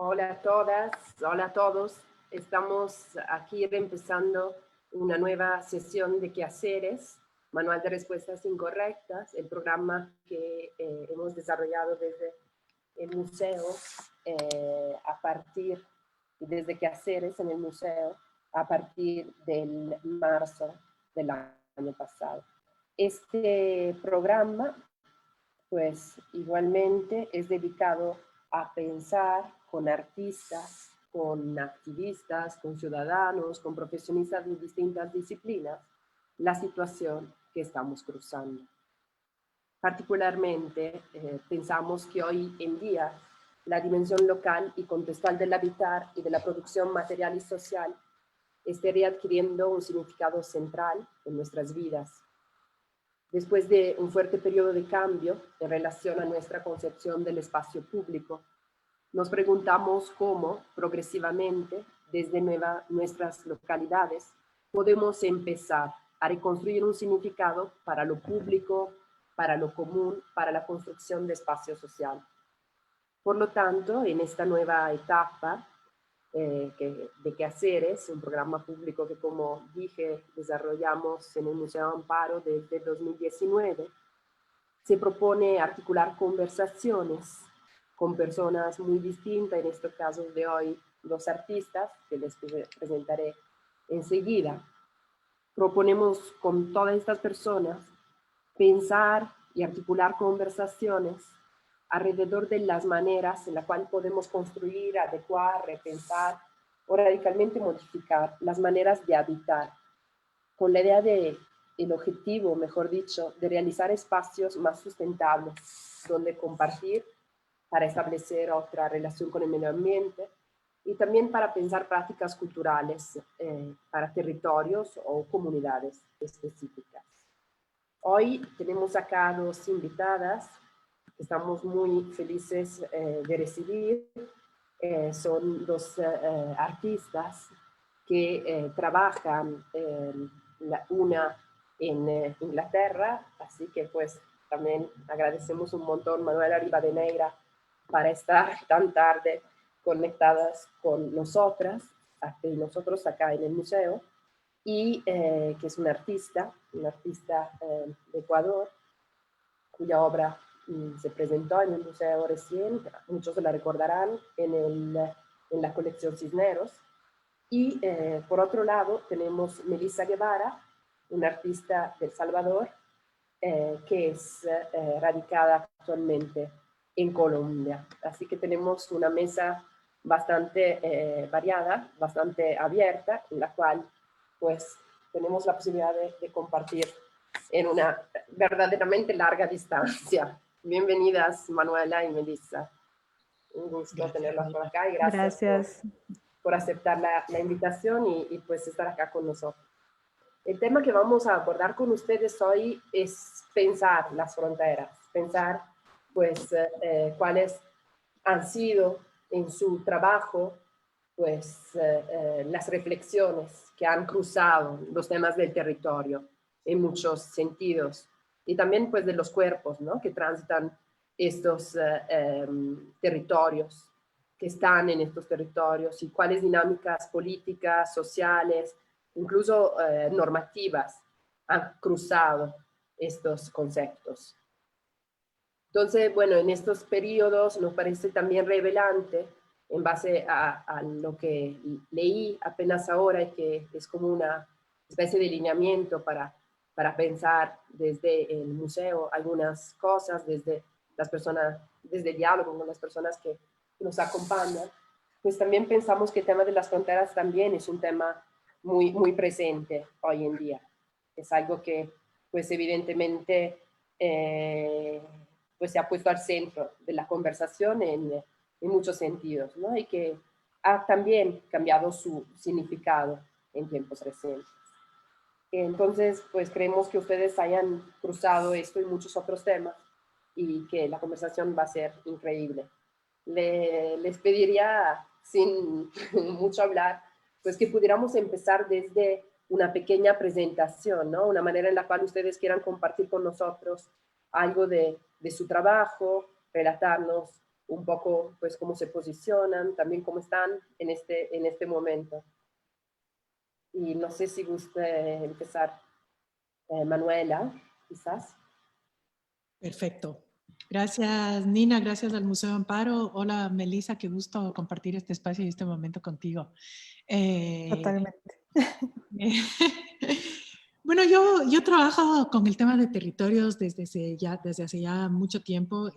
Hola a todas, hola a todos. Estamos aquí empezando una nueva sesión de quehaceres, Manual de Respuestas Incorrectas, el programa que hemos desarrollado desde el museo a partir, desde quehaceres en el museo, a partir del marzo del año pasado. Este programa, pues igualmente es dedicado a pensar con artistas, con activistas, con ciudadanos, con profesionistas de distintas disciplinas, la situación que estamos cruzando. Particularmente, pensamos que hoy en día la dimensión local y contextual del habitar y de la producción material y social estaría adquiriendo un significado central en nuestras vidas. Después de un fuerte periodo de cambio en relación a nuestra concepción del espacio público, nos preguntamos cómo, progresivamente, desde nuestras localidades, podemos empezar a reconstruir un significado para lo público, para lo común, para la construcción de espacio social. Por lo tanto, en esta nueva etapa de Quehaceres, un programa público que, como dije, desarrollamos en el Museo Amparo desde 2019, se propone articular conversaciones con personas muy distintas, en este caso de hoy, los artistas, que les presentaré enseguida. Proponemos con todas estas personas pensar y articular conversaciones alrededor de las maneras en las cuales podemos construir, adecuar, repensar o radicalmente modificar las maneras de habitar, con la idea de el objetivo, mejor dicho, de realizar espacios más sustentables, donde compartir para establecer otra relación con el medio ambiente y también para pensar prácticas culturales para territorios o comunidades específicas. Hoy tenemos acá dos invitadas que estamos muy felices de recibir. Son dos artistas que trabajan una en Inglaterra, así que pues también agradecemos un montón Manuela Rivadeneira para estar tan tarde conectadas con nosotros acá en el museo, y que es una artista de Ecuador, cuya obra se presentó en el museo recién, muchos la recordarán en la colección Cisneros. Y por otro lado tenemos Melissa Guevara, una artista de El Salvador, que es radicada actualmente en Colombia. Así que tenemos una mesa bastante variada, bastante abierta, en la cual pues tenemos la posibilidad de compartir en una verdaderamente larga distancia. Bienvenidas Manuela y Melissa. Un gusto tenerlas por acá y gracias. Por aceptar la invitación y pues estar acá con nosotros. El tema que vamos a abordar con ustedes hoy es pensar las fronteras, pensar pues cuáles han sido en su trabajo pues las reflexiones que han cruzado los temas del territorio en muchos sentidos y también pues de los cuerpos, ¿no?, que transitan estos territorios, que están en estos territorios y cuáles dinámicas políticas, sociales, incluso normativas han cruzado estos conceptos. Entonces, bueno, en estos periodos nos parece también revelante, en base a lo que leí apenas ahora, y que es como una especie de lineamiento para pensar desde el museo algunas cosas, desde las personas, desde el diálogo con las personas que nos acompañan, pues también pensamos que el tema de las fronteras también es un tema muy, muy presente hoy en día. Es algo que, pues evidentemente, pues se ha puesto al centro de la conversación en muchos sentidos, ¿no? Y que ha también cambiado su significado en tiempos recientes. Entonces, pues creemos que ustedes hayan cruzado esto y muchos otros temas y que la conversación va a ser increíble. Les pediría, sin mucho hablar, pues que pudiéramos empezar desde una pequeña presentación, ¿no? Una manera en la cual ustedes quieran compartir con nosotros algo de su trabajo, relatarnos un poco pues cómo se posicionan, también cómo están en este momento. Y no sé si guste empezar, Manuela, quizás. Perfecto. Gracias, Nina. Gracias al Museo Amparo. Hola, Melissa. Qué gusto compartir este espacio y este momento contigo. Totalmente. Bueno, yo trabajo con el tema de territorios desde hace ya mucho tiempo.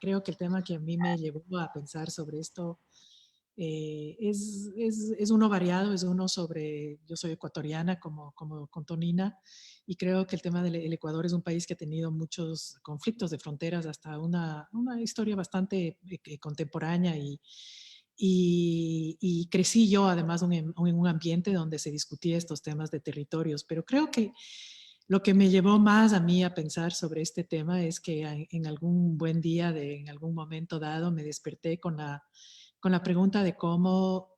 Creo que el tema que a mí me llevó a pensar sobre esto es uno variado, es uno sobre, yo soy ecuatoriana como contó Nina, y creo que el tema del Ecuador es un país que ha tenido muchos conflictos de fronteras hasta una historia bastante contemporánea y crecí yo además en un ambiente donde se discutía estos temas de territorios, pero creo que lo que me llevó más a mí a pensar sobre este tema es que en algún buen día, en algún momento dado, me desperté con la pregunta de cómo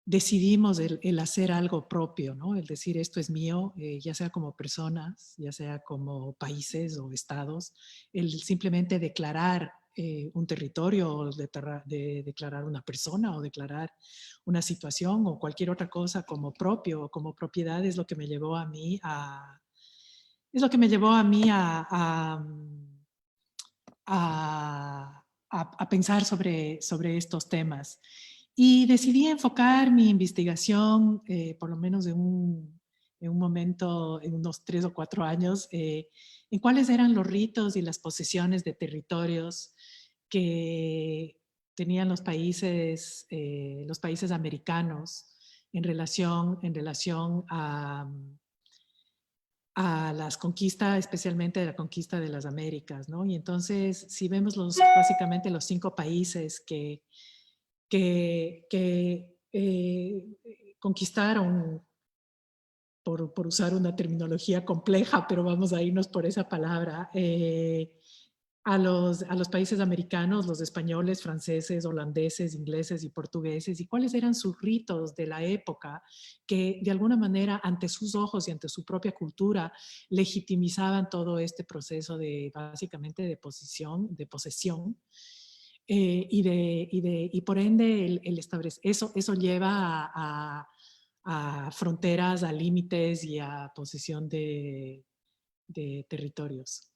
decidimos el hacer algo propio, ¿no? El decir esto es mío, ya sea como personas, ya sea como países o estados, el simplemente declarar un territorio o declarar una persona o declarar una situación o cualquier otra cosa como propio o como propiedad es lo que me llevó a mí a pensar sobre estos temas. Y decidí enfocar mi investigación, por lo menos en un momento, en unos 3 o 4 años, en cuáles eran los ritos y las posesiones de territorios que tenían los países americanos en relación a las conquistas, especialmente de la conquista de las Américas, ¿no? Y entonces, si vemos básicamente los 5 países que conquistaron, por usar una terminología compleja, pero vamos a irnos por esa palabra, a los países americanos, los españoles, franceses, holandeses, ingleses y portugueses, y cuáles eran sus ritos de la época que de alguna manera ante sus ojos y ante su propia cultura legitimizaban todo este proceso de básicamente de posesión. Y por ende el establecer eso lleva a fronteras, a límites y a posesión de territorios.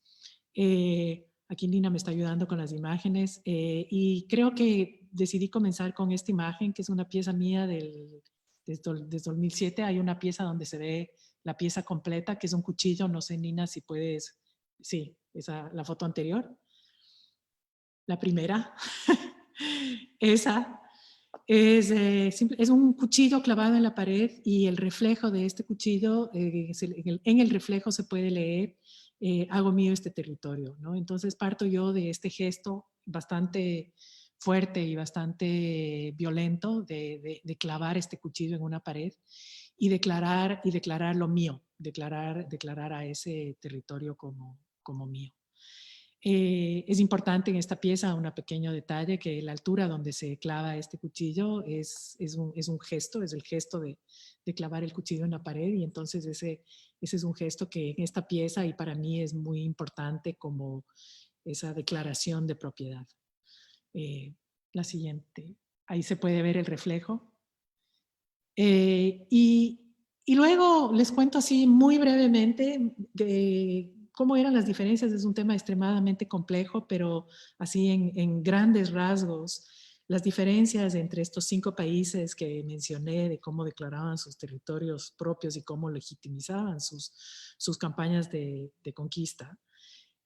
Aquí Nina me está ayudando con las imágenes y creo que decidí comenzar con esta imagen que es una pieza mía desde 2007. Hay una pieza donde se ve la pieza completa que es un cuchillo. No sé, Nina, si puedes, sí, la foto anterior. La primera, esa es un cuchillo clavado en la pared y el reflejo de este cuchillo, en el reflejo se puede leer, hago mío este territorio, ¿no? Entonces parto yo de este gesto bastante fuerte y bastante violento de clavar este cuchillo en una pared y declarar lo mío, declarar a ese territorio como mío. Es importante en esta pieza un pequeño detalle, que la altura donde se clava este cuchillo es un gesto, es el gesto de clavar el cuchillo en la pared, y entonces ese es un gesto que en esta pieza y para mí es muy importante como esa declaración de propiedad. La siguiente, ahí se puede ver el reflejo. Y luego les cuento así muy brevemente de cómo eran las diferencias. Es un tema extremadamente complejo, pero así en grandes rasgos, las diferencias entre estos 5 países que mencioné, de cómo declaraban sus territorios propios y cómo legitimizaban sus campañas de conquista,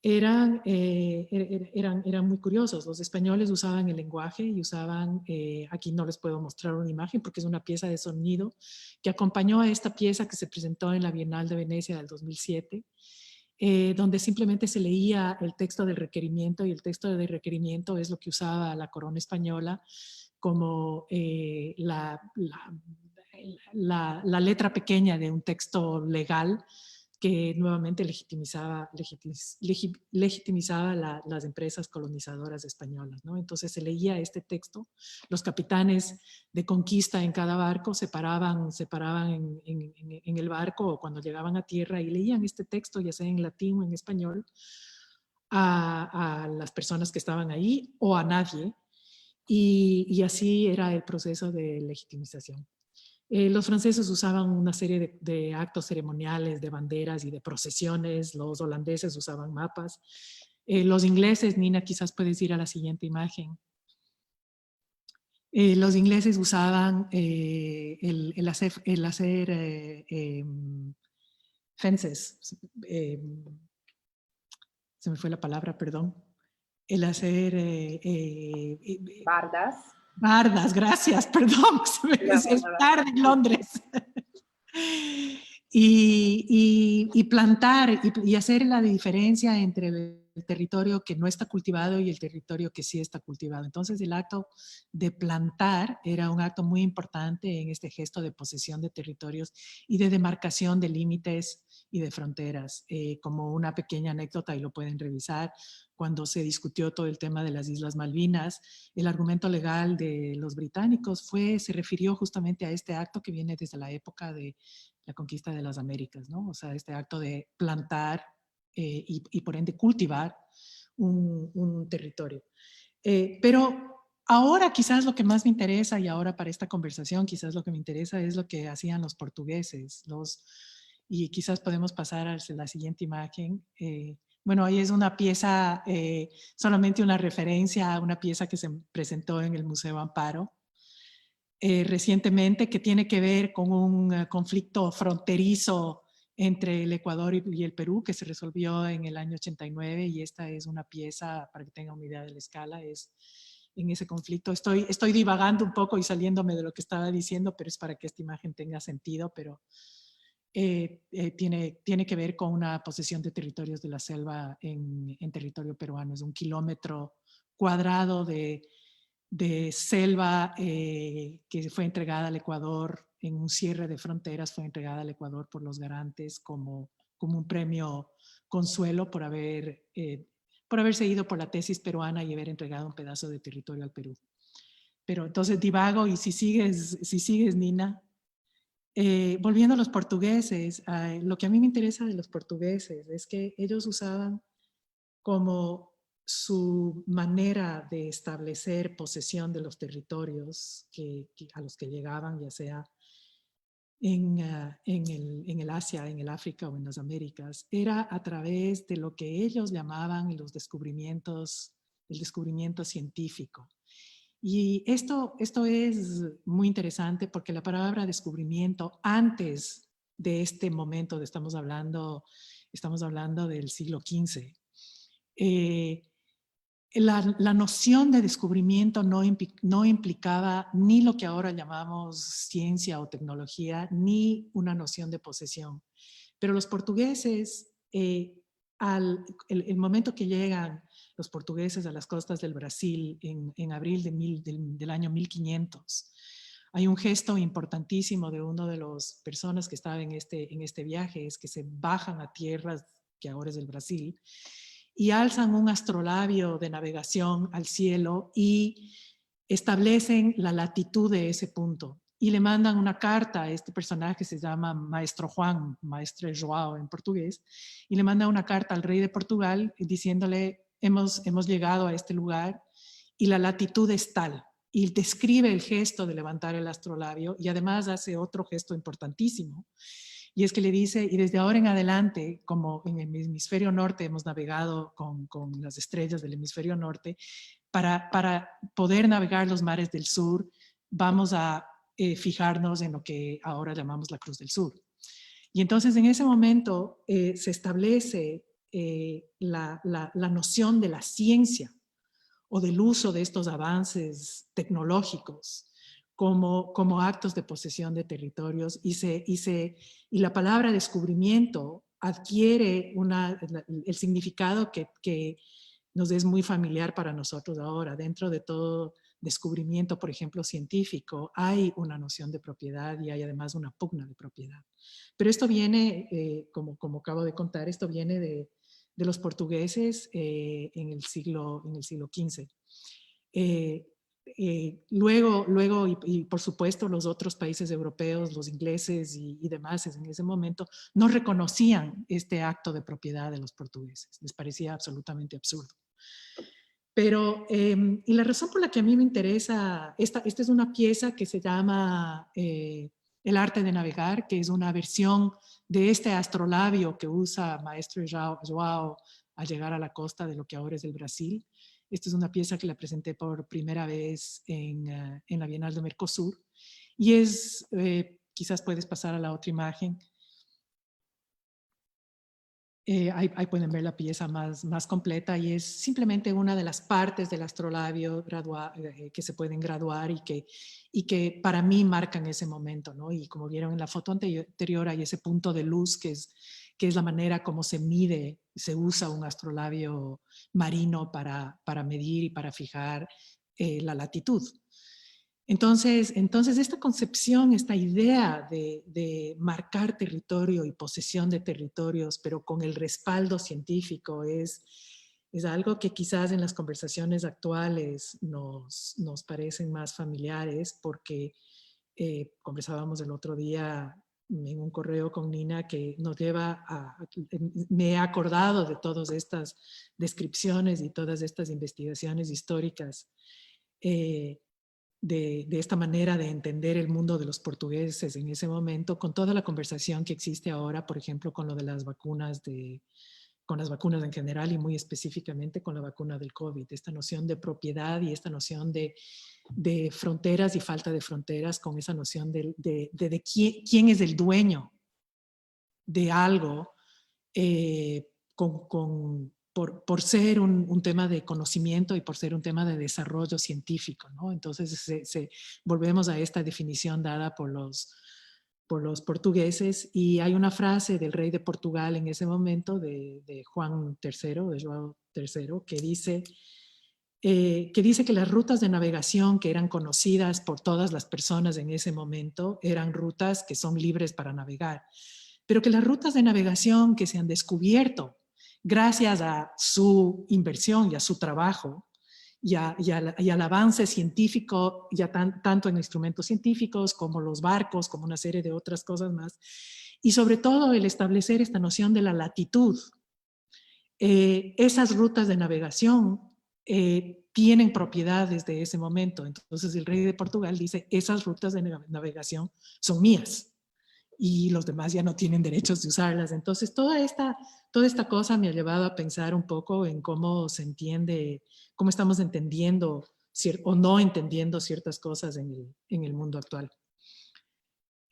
eran muy curiosos. Los españoles usaban el lenguaje y usaban, aquí no les puedo mostrar una imagen porque es una pieza de sonido que acompañó a esta pieza que se presentó en la Bienal de Venecia del 2007, donde simplemente se leía el texto del requerimiento, y el texto del requerimiento es lo que usaba la corona española como la letra pequeña de un texto legal que nuevamente legitimizaba las empresas colonizadoras españolas, ¿no? Entonces se leía este texto, los capitanes de conquista en cada barco se paraban en el barco o cuando llegaban a tierra y leían este texto, ya sea en latín o en español, a las personas que estaban ahí o a nadie. Y así era el proceso de legitimización. Los franceses usaban una serie de actos ceremoniales, de banderas y de procesiones. Los holandeses usaban mapas. Los ingleses, Nina, quizás puedes ir a la siguiente imagen. Los ingleses usaban el hacer fences. Se me fue la palabra, perdón. El hacer... bardas. Bardas, gracias, perdón. Es tarde en Londres. Y plantar y hacer la diferencia entre el territorio que no está cultivado y el territorio que sí está cultivado. Entonces el acto de plantar era un acto muy importante en este gesto de posesión de territorios y de demarcación de límites y de fronteras. Como una pequeña anécdota, y lo pueden revisar, cuando se discutió todo el tema de las Islas Malvinas, el argumento legal de los británicos se refirió justamente a este acto que viene desde la época de la conquista de las Américas, ¿no? O sea, este acto de plantar y por ende cultivar un territorio. Pero ahora quizás lo que más me interesa, y ahora para esta conversación quizás lo que me interesa es lo que hacían los portugueses, y quizás podemos pasar a la siguiente imagen. Bueno, ahí es una pieza, solamente una referencia a una pieza que se presentó en el Museo Amparo recientemente, que tiene que ver con un conflicto fronterizo entre el Ecuador y el Perú, que se resolvió en el año 89, y esta es una pieza, para que tengan una idea de la escala, es en ese conflicto. Estoy divagando un poco y saliéndome de lo que estaba diciendo, pero es para que esta imagen tenga sentido, pero tiene que ver con una posesión de territorios de la selva en territorio peruano. Es 1 kilómetro cuadrado de selva que fue entregada al Ecuador en un cierre de fronteras, fue entregada al Ecuador por los garantes como un premio consuelo por haberse ido por la tesis peruana y haber entregado un pedazo de territorio al Perú. Pero entonces divago, y si sigues Nina. Volviendo a los portugueses, lo que a mí me interesa de los portugueses es que ellos usaban como su manera de establecer posesión de los territorios a los que llegaban, ya sea en el Asia, en el África o en las Américas, era a través de lo que ellos llamaban el descubrimiento científico. Y esto es muy interesante porque la palabra descubrimiento, antes de este momento, estamos hablando del siglo XV, la noción de descubrimiento no implicaba ni lo que ahora llamamos ciencia o tecnología, ni una noción de posesión. Pero los portugueses, el momento que llegan los portugueses a las costas del Brasil en abril del año 1500, hay un gesto importantísimo de una de las personas que estaba en este viaje, es que se bajan a tierras que ahora es el Brasil, y alzan un astrolabio de navegación al cielo y establecen la latitud de ese punto. Y le mandan una carta a este personaje que se llama Maestro Juan, Maestre João en portugués, y le manda una carta al rey de Portugal diciéndole, hemos llegado a este lugar y la latitud es tal. Y describe el gesto de levantar el astrolabio y además hace otro gesto importantísimo. Y es que le dice, y desde ahora en adelante, como en el hemisferio norte hemos navegado con las estrellas del hemisferio norte, para poder navegar los mares del sur, vamos a fijarnos en lo que ahora llamamos la Cruz del Sur. Y entonces en ese momento se establece la noción de la ciencia o del uso de estos avances tecnológicos como actos de posesión de territorios, y la palabra descubrimiento adquiere el significado que nos es muy familiar para nosotros ahora. Dentro de todo descubrimiento, por ejemplo, científico, hay una noción de propiedad y hay además una pugna de propiedad. Pero esto viene, como acabo de contar, esto viene de los portugueses en el siglo XV. luego y por supuesto los otros países europeos, los ingleses y demás en ese momento no reconocían este acto de propiedad de los portugueses. Les parecía absolutamente absurdo. Pero, y la razón por la que a mí me interesa, esta es una pieza que se llama El arte de navegar, que es una versión de este astrolabio que usa Maestro João al llegar a la costa de lo que ahora es el Brasil. Esta es una pieza que la presenté por primera vez en la Bienal de Mercosur. Y es, quizás puedes pasar a la otra imagen. Ahí pueden ver la pieza más completa y es simplemente una de las partes del astrolabio que se pueden graduar y que para mí marcan ese momento, ¿no? Y como vieron en la foto anterior hay ese punto de luz que es la manera como se mide, se usa un astrolabio marino para medir y para fijar la latitud. Entonces esta concepción, esta idea de marcar territorio y posesión de territorios, pero con el respaldo científico, es algo que quizás en las conversaciones actuales nos parecen más familiares, porque conversábamos el otro día en un correo con Nina que nos lleva me he acordado de todas estas descripciones y todas estas investigaciones históricas de esta manera de entender el mundo de los portugueses en ese momento, con toda la conversación que existe ahora, por ejemplo, con lo de las vacunas, con las vacunas en general y muy específicamente con la vacuna del COVID, esta noción de propiedad y esta noción de fronteras y falta de fronteras, con esa noción de quién es el dueño de algo, por ser un tema de conocimiento y por ser un tema de desarrollo científico, ¿no? Entonces volvemos a esta definición dada por los portugueses, y hay una frase del rey de Portugal en ese momento, de Juan III, de João III, que dice que las rutas de navegación que eran conocidas por todas las personas en ese momento eran rutas que son libres para navegar, pero que las rutas de navegación que se han descubierto gracias a su inversión y a su trabajo y al avance científico, ya tanto en instrumentos científicos como los barcos, como una serie de otras cosas más, y sobre todo el establecer esta noción de la latitud. Esas rutas de navegación tienen propiedades de ese momento. Entonces el rey de Portugal dice, esas rutas de navegación son mías y los demás ya no tienen derechos de usarlas. Entonces toda esta cosa me ha llevado a pensar un poco en cómo se entiende, cómo estamos entendiendo o no entendiendo ciertas cosas en el mundo actual.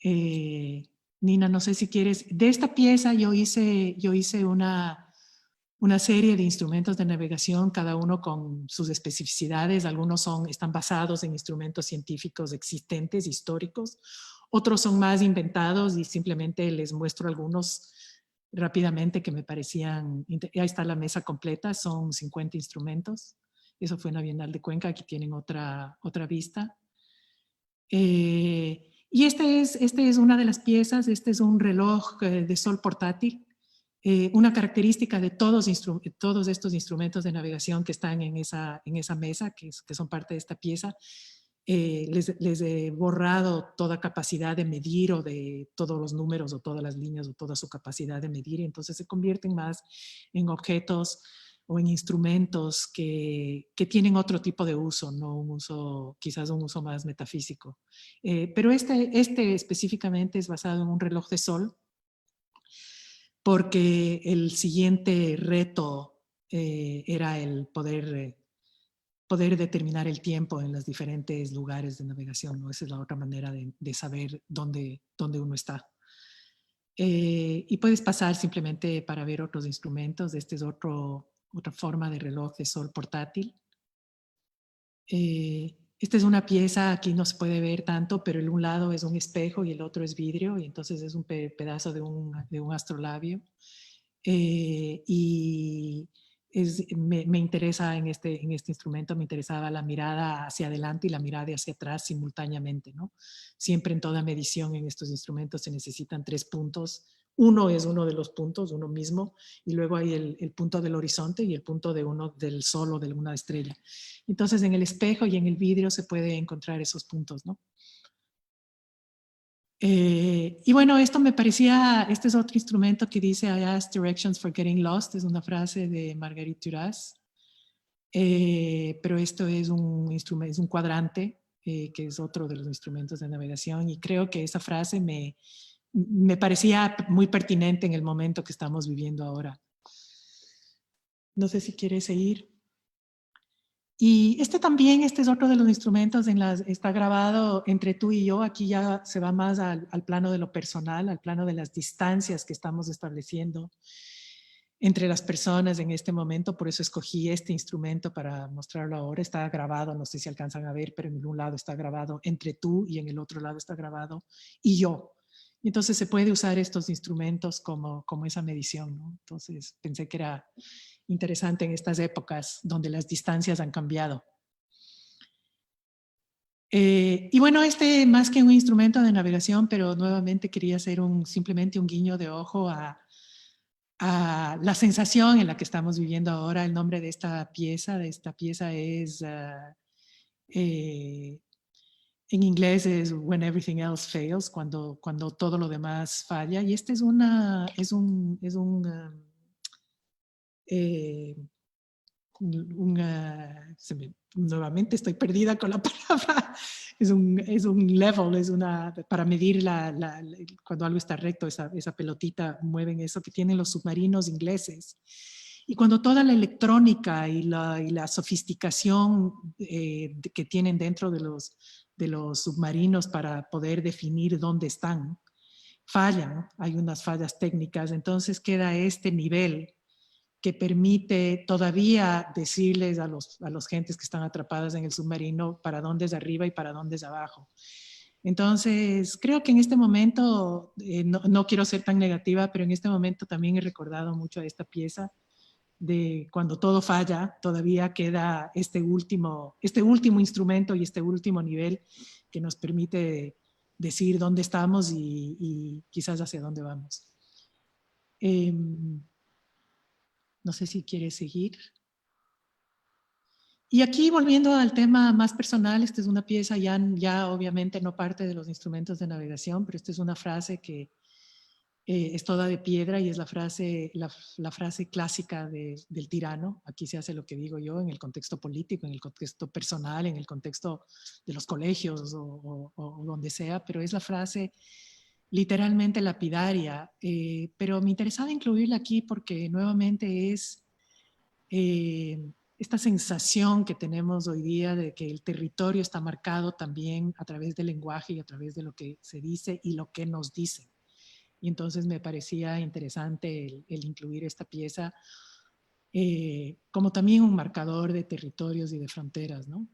Nina, no sé si quieres, de esta pieza yo hice una serie de instrumentos de navegación, cada uno con sus especificidades. Algunos están basados en instrumentos científicos existentes, históricos. Otros son más inventados y simplemente les muestro algunos rápidamente que me parecían. Ahí está la mesa completa, son 50 instrumentos. Eso fue en la Bienal de Cuenca, aquí tienen otra vista. Y este es una de las piezas, este es un reloj de sol portátil. Una característica de todos estos instrumentos de navegación que están en esa mesa, que son parte de esta pieza, les he borrado toda capacidad de medir o de todos los números o todas las líneas o toda su capacidad de medir, y entonces se convierten más en objetos o en instrumentos que tienen otro tipo de uso, no quizás un uso más metafísico. Pero este específicamente es basado en un reloj de sol, porque el siguiente reto era el poder determinar el tiempo en los diferentes lugares de navegación, ¿no? Esa es la otra manera de saber dónde uno está. Y puedes pasar simplemente para ver otros instrumentos. Este es otra forma de reloj de sol portátil. Esta es una pieza, aquí no se puede ver tanto, pero el un lado es un espejo y el otro es vidrio, y entonces es un pedazo de un astrolabio. Y me interesa en este instrumento, me interesaba la mirada hacia adelante y la mirada hacia atrás simultáneamente, ¿no? Siempre en toda medición en estos instrumentos se necesitan 3 puntos Uno es uno de los puntos, uno mismo, y luego hay el punto del horizonte y el punto del sol o de una estrella. Entonces en el espejo y en el vidrio se puede encontrar esos puntos, ¿no? Y bueno, esto me parecía, este es otro instrumento que dice I ask directions for getting lost, es una frase de Marguerite Duras, pero esto es un instrumento, es un cuadrante, que es otro de los instrumentos de navegación, y creo que esa frase me parecía muy pertinente en el momento que estamos viviendo ahora. No sé si quieres seguir. Y este es otro de los instrumentos, está grabado entre tú y yo, aquí ya se va más al plano de lo personal, al plano de las distancias que estamos estableciendo entre las personas en este momento, por eso escogí este instrumento para mostrarlo ahora. Está grabado, no sé si alcanzan a ver, pero en un lado está grabado entre tú y en el otro lado está grabado y yo. Y entonces se puede usar estos instrumentos como esa medición, ¿no? Entonces pensé que era interesante en estas épocas donde las distancias han cambiado. Y bueno, más que un instrumento de navegación, pero nuevamente quería hacer simplemente un guiño de ojo a la sensación en la que estamos viviendo ahora. El nombre de esta pieza es, en inglés es When Everything Else Fails, cuando todo lo demás falla. Y este es nuevamente estoy perdida con la palabra, es un level, para medir cuando algo está recto, esa pelotita, mueven eso que tienen los submarinos ingleses. Y cuando toda la electrónica y la sofisticación que tienen dentro de los submarinos para poder definir dónde están, fallan, hay unas fallas técnicas, entonces queda este nivel que permite todavía decirles a los gentes que están atrapadas en el submarino para dónde es arriba y para dónde es abajo. Entonces, creo que en este momento, no quiero ser tan negativa, pero en este momento también he recordado mucho a esta pieza de cuando todo falla, todavía queda este último instrumento y este último nivel que nos permite decir dónde estamos y quizás hacia dónde vamos. No sé si quieres seguir. Y aquí, volviendo al tema más personal, esta es una pieza ya obviamente no parte de los instrumentos de navegación, pero esta es una frase que es toda de piedra y es la frase clásica del tirano. Aquí se hace lo que digo yo en el contexto político, en el contexto personal, en el contexto de los colegios o donde sea, pero es la frase literalmente lapidaria, pero me interesaba incluirla aquí porque nuevamente es esta sensación que tenemos hoy día de que el territorio está marcado también a través del lenguaje y a través de lo que se dice y lo que nos dicen. Y entonces me parecía interesante el incluir esta pieza como también un marcador de territorios y de fronteras, ¿no?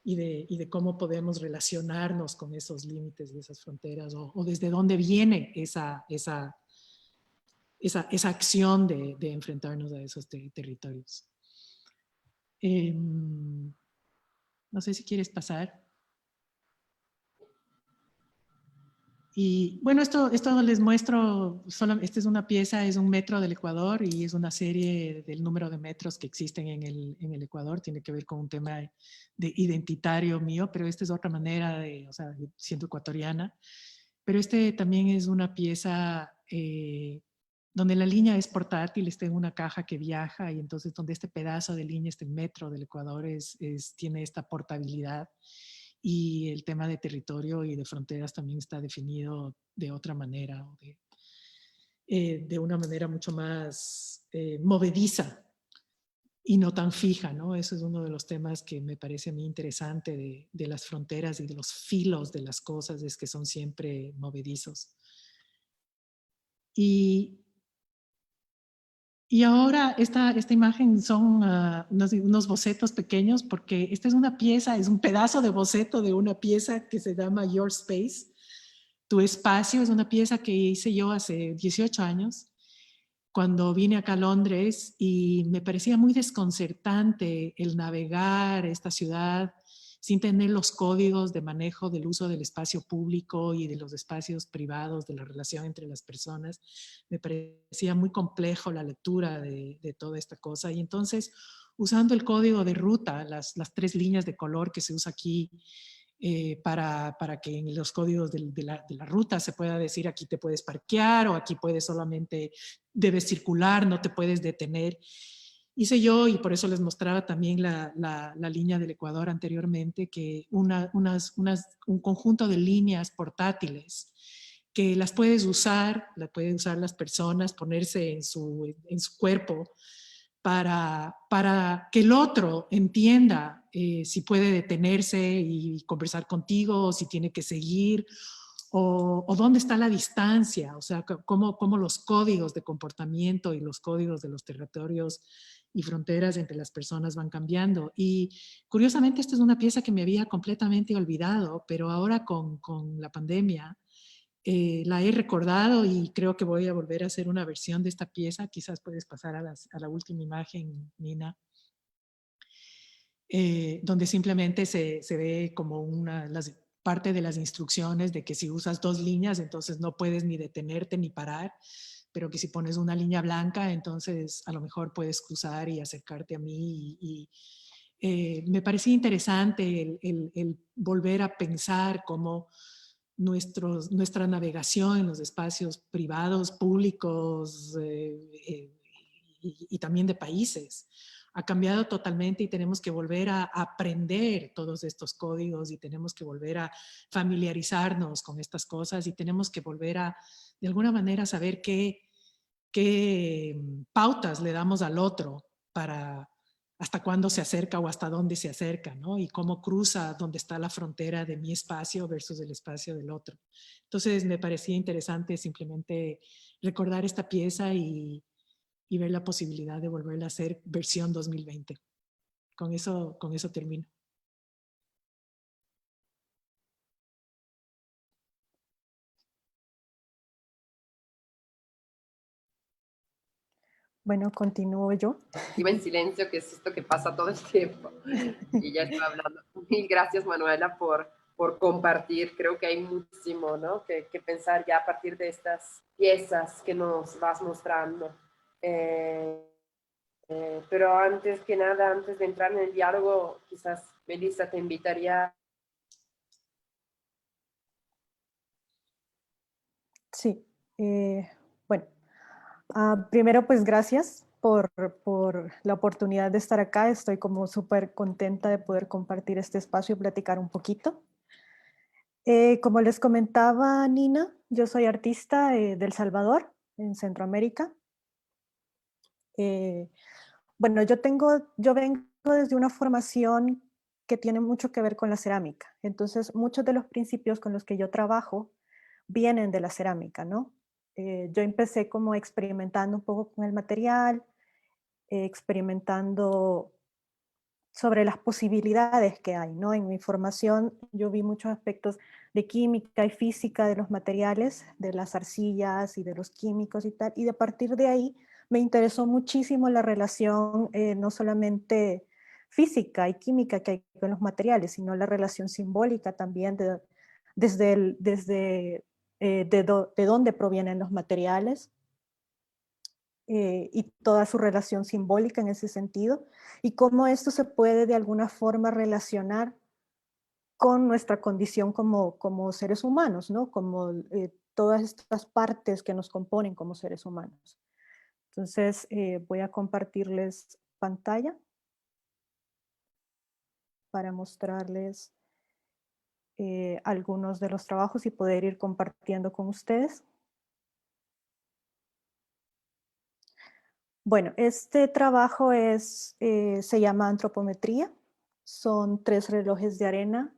Y de cómo podemos relacionarnos con esos límites y esas fronteras, o desde dónde viene esa acción de enfrentarnos a esos territorios. No sé si quieres pasar. Y bueno, esto les muestro, esta es una pieza, es un metro del Ecuador y es una serie del número de metros que existen en el Ecuador. Tiene que ver con un tema de identitario mío, pero esta es otra manera siendo ecuatoriana. Pero también es una pieza donde la línea es portátil, está en una caja que viaja y entonces donde este pedazo de línea, este metro del Ecuador tiene esta portabilidad. Y el tema de territorio y de fronteras también está definido de otra manera, de una manera mucho más movediza y no tan fija, ¿no? Eso es uno de los temas que me parece a mí interesante de las fronteras y de los filos de las cosas, es que son siempre movedizos. Y ahora esta imagen son unos bocetos pequeños, porque esta es una pieza, es un pedazo de boceto de una pieza que se llama Your Space, Tu Espacio. Es una pieza que hice yo hace 18 años, cuando vine acá a Londres, y me parecía muy desconcertante el navegar esta ciudad sin tener los códigos de manejo del uso del espacio público y de los espacios privados, de la relación entre las personas. Me parecía muy complejo la lectura de toda esta cosa. Y entonces, usando el código de ruta, las 3 líneas de color que se usa aquí, para que en los códigos de la ruta se pueda decir aquí te puedes parquear o aquí puedes solamente, debes circular, no te puedes detener. Hice yo, y por eso les mostraba también la línea del Ecuador anteriormente, que un conjunto de líneas portátiles que las puedes usar, las pueden usar las personas, ponerse en su cuerpo, para que el otro entienda si puede detenerse y conversar contigo, o si tiene que seguir, o dónde está la distancia, o sea, cómo los códigos de comportamiento y los códigos de los territorios y fronteras entre las personas van cambiando. Y curiosamente, esta es una pieza que me había completamente olvidado, pero ahora con la pandemia, la he recordado y creo que voy a volver a hacer una versión de esta pieza. Quizás puedes pasar a la última imagen, Nina, donde simplemente se ve como parte de las instrucciones de que si usas 2 líneas, entonces no puedes ni detenerte ni parar, pero que si pones una línea blanca, entonces a lo mejor puedes cruzar y acercarte a mí. Me parecía interesante el volver a pensar cómo nuestra navegación en los espacios privados, públicos y también de países ha cambiado totalmente, y tenemos que volver a aprender todos estos códigos, y tenemos que volver a familiarizarnos con estas cosas, y tenemos que volver a, de alguna manera, saber qué pautas le damos al otro para hasta cuándo se acerca o hasta dónde se acerca, ¿no? Y cómo cruza dónde está la frontera de mi espacio versus el espacio del otro. Entonces me parecía interesante simplemente recordar esta pieza y ver la posibilidad de volverla a hacer versión 2020. Con eso termino. Bueno, continúo yo. Iba en silencio, que es esto que pasa todo el tiempo. Y ya estoy hablando. Mil gracias, Manuela, por compartir. Creo que hay muchísimo, ¿no?, que pensar ya a partir de estas piezas que nos vas mostrando. Pero antes que nada, antes de entrar en el diálogo, quizás, Melissa, te invitaría. Sí, bueno, primero pues gracias por la oportunidad de estar acá. Estoy como súper contenta de poder compartir este espacio y platicar un poquito. Como les comentaba Nina, yo soy artista de El Salvador, en Centroamérica. Bueno, yo vengo desde una formación que tiene mucho que ver con la cerámica. Entonces, muchos de los principios con los que yo trabajo vienen de la cerámica, ¿no? Yo empecé como experimentando un poco con el material, experimentando sobre las posibilidades que hay, ¿no? En mi formación yo vi muchos aspectos de química y física de los materiales, de las arcillas y de los químicos y tal, y de partir de ahí me interesó muchísimo la relación no solamente física y química que hay con los materiales, sino la relación simbólica también de dónde provienen los materiales, y toda su relación simbólica en ese sentido, y cómo esto se puede de alguna forma relacionar con nuestra condición como seres humanos, ¿no? Como todas estas partes que nos componen como seres humanos. Entonces, voy a compartirles pantalla para mostrarles algunos de los trabajos y poder ir compartiendo con ustedes. Bueno, este trabajo se llama antropometría. Son 3 relojes de arena,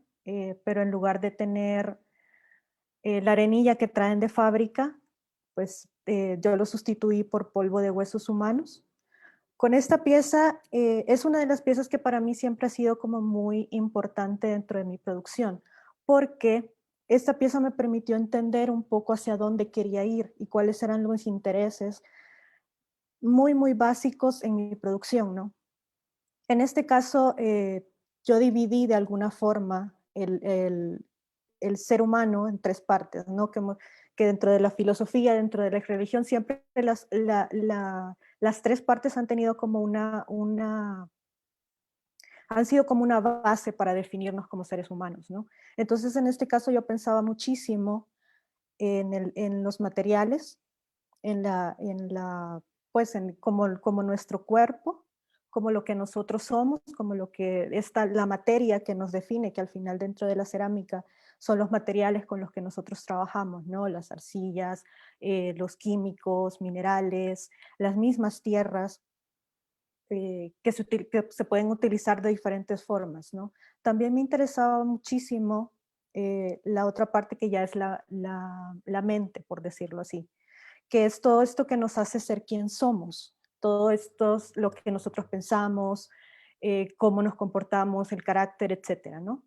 pero en lugar de tener la arenilla que traen de fábrica, pues yo lo sustituí por polvo de huesos humanos. Con esta pieza, es una de las piezas que para mí siempre ha sido como muy importante dentro de mi producción, porque esta pieza me permitió entender un poco hacia dónde quería ir y cuáles eran los intereses muy, muy básicos en mi producción, ¿no? En este caso, yo dividí de alguna forma el ser humano en tres partes, ¿no? Que dentro de la filosofía, dentro de la religión, siempre las tres partes han tenido como han sido como una base para definirnos como seres humanos, ¿no? Entonces, en este caso yo pensaba muchísimo en los materiales, pues como nuestro cuerpo, como lo que nosotros somos, como lo que está la materia que nos define, que al final dentro de la cerámica son los materiales con los que nosotros trabajamos, ¿no? Las arcillas, los químicos, minerales, las mismas tierras que se pueden utilizar de diferentes formas, ¿no? También me interesaba muchísimo la otra parte que ya es la mente, por decirlo así, que es todo esto que nos hace ser quien somos, todo esto es lo que nosotros pensamos, cómo nos comportamos, el carácter, etcétera, ¿no?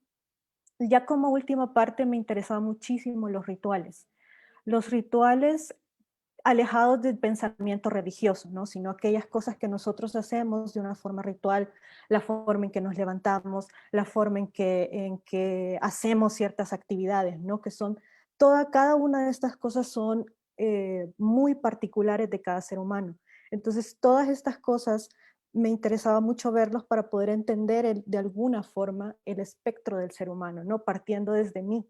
Ya como última parte me interesaban muchísimo los rituales. Los rituales alejados del pensamiento religioso, ¿no? Sino aquellas cosas que nosotros hacemos de una forma ritual, la forma en que nos levantamos, la forma en que hacemos ciertas actividades, ¿no? Que son, cada una de estas cosas son muy particulares de cada ser humano. Entonces, todas estas cosas me interesaba mucho verlos para poder entender de alguna forma el espectro del ser humano, ¿no? Partiendo desde mi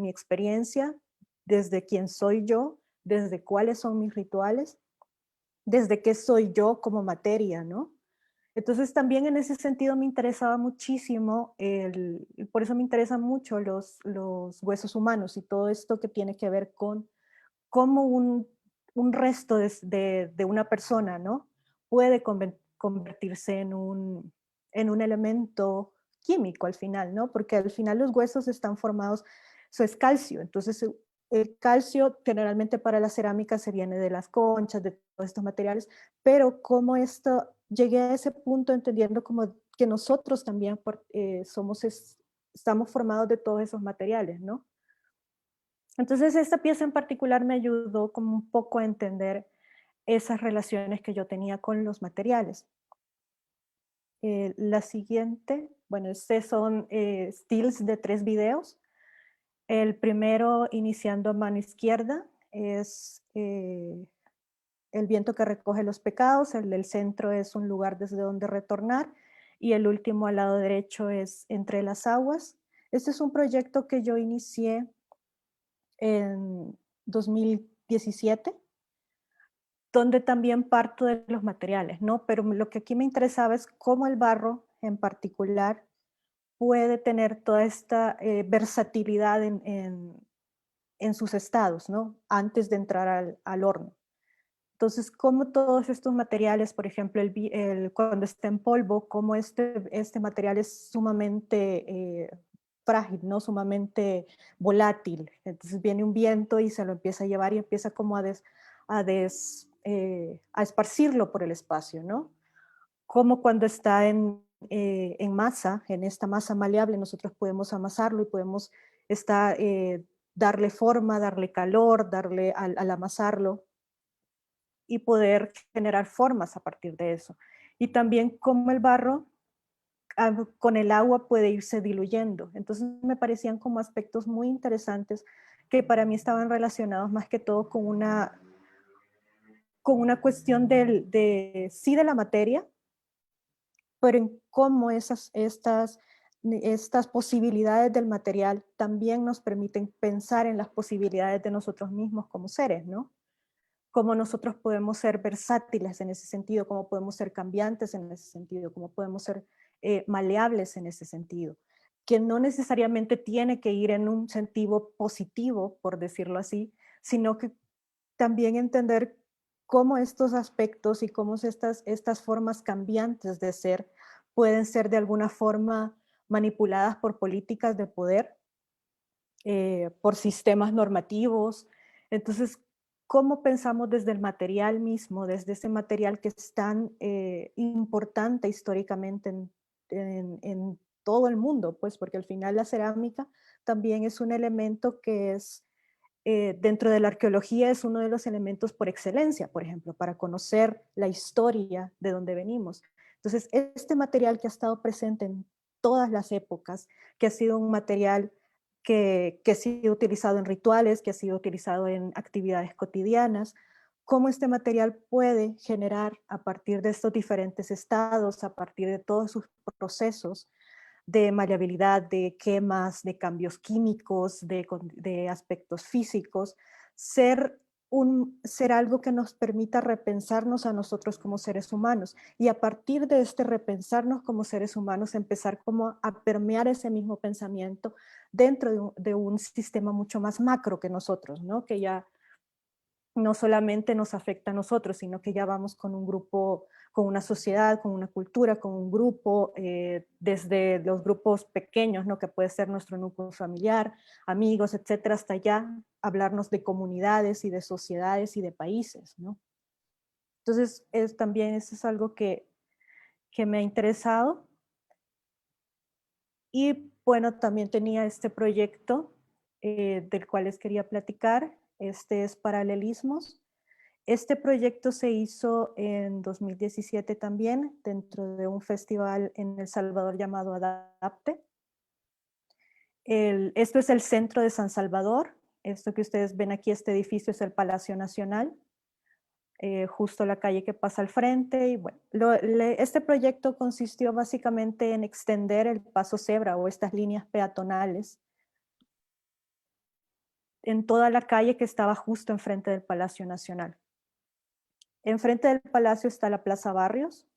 experiencia, desde quién soy yo, desde cuáles son mis rituales, desde qué soy yo como materia, ¿no? Entonces también en ese sentido me interesaba muchísimo, por eso me interesan mucho los huesos humanos y todo esto que tiene que ver con cómo un resto de una persona, ¿no? Puede convertirse en un elemento químico al final, ¿no? Porque al final los huesos están formados, eso es calcio, entonces el calcio generalmente para la cerámica se viene de las conchas, de todos estos materiales, pero como llegué a ese punto entendiendo como que nosotros también estamos formados de todos esos materiales, ¿no? Entonces esta pieza en particular me ayudó como un poco a entender esas relaciones que yo tenía con los materiales. La siguiente, bueno, estos son stills de 3 videos. El primero, iniciando a mano izquierda, es el viento que recoge los pecados, el del centro es un lugar desde donde retornar y el último al lado derecho es entre las aguas. Este es un proyecto que yo inicié en 2017, donde también parto de los materiales, ¿no? Pero lo que aquí me interesaba es cómo el barro en particular puede tener toda esta versatilidad en sus estados, ¿no? Antes de entrar al horno. Entonces, cómo todos estos materiales, por ejemplo, cuando está en polvo, cómo este material es sumamente frágil, ¿no? Sumamente volátil. Entonces viene un viento y se lo empieza a llevar y empieza como a esparcirlo por el espacio, ¿no? Como cuando está en masa, en esta masa maleable, nosotros podemos amasarlo y podemos darle forma, darle calor, al amasarlo y poder generar formas a partir de eso. Y también cómo el barro con el agua puede irse diluyendo. Entonces me parecían como aspectos muy interesantes que para mí estaban relacionados más que todo con una cuestión sí de la materia, pero en cómo estas posibilidades del material también nos permiten pensar en las posibilidades de nosotros mismos como seres, ¿no? Cómo nosotros podemos ser versátiles en ese sentido, cómo podemos ser cambiantes en ese sentido, cómo podemos ser maleables en ese sentido, que no necesariamente tiene que ir en un sentido positivo, por decirlo así, sino que también entender cómo estos aspectos y cómo estas formas cambiantes de ser pueden ser de alguna forma manipuladas por políticas de poder, por sistemas normativos. Entonces, ¿cómo pensamos desde el material mismo, desde ese material que es tan importante históricamente en todo el mundo? Pues porque al final la cerámica también es un elemento que es, dentro de la arqueología, es uno de los elementos por excelencia, por ejemplo, para conocer la historia de donde venimos. Entonces, este material que ha estado presente en todas las épocas, que ha sido un material que ha sido utilizado en rituales, que ha sido utilizado en actividades cotidianas, cómo este material puede generar a partir de estos diferentes estados, a partir de todos sus procesos de maleabilidad, de quemas, de cambios químicos, de aspectos físicos, ser algo que nos permita repensarnos a nosotros como seres humanos y a partir de este repensarnos como seres humanos empezar como a permear ese mismo pensamiento dentro de un sistema mucho más macro que nosotros, ¿no? Que ya no solamente nos afecta a nosotros, sino que ya vamos con un grupo, con una sociedad, con una cultura, con un grupo, desde los grupos pequeños, ¿no? Que puede ser nuestro núcleo familiar, amigos, etcétera, hasta ya hablarnos de comunidades y de sociedades y de países, ¿no? Entonces, también eso es algo que me ha interesado. Y bueno, también tenía este proyecto del cual les quería platicar. Este es Paralelismos. Este proyecto se hizo en 2017 también dentro de un festival en El Salvador llamado Adapte. Esto es el centro de San Salvador. Esto que ustedes ven aquí, este edificio es el Palacio Nacional. Justo la calle que pasa al frente. Y bueno, este proyecto consistió básicamente en extender el paso cebra o estas líneas peatonales en toda la calle que estaba justo enfrente del Palacio Nacional. Enfrente del Palacio está la Plaza Barrios.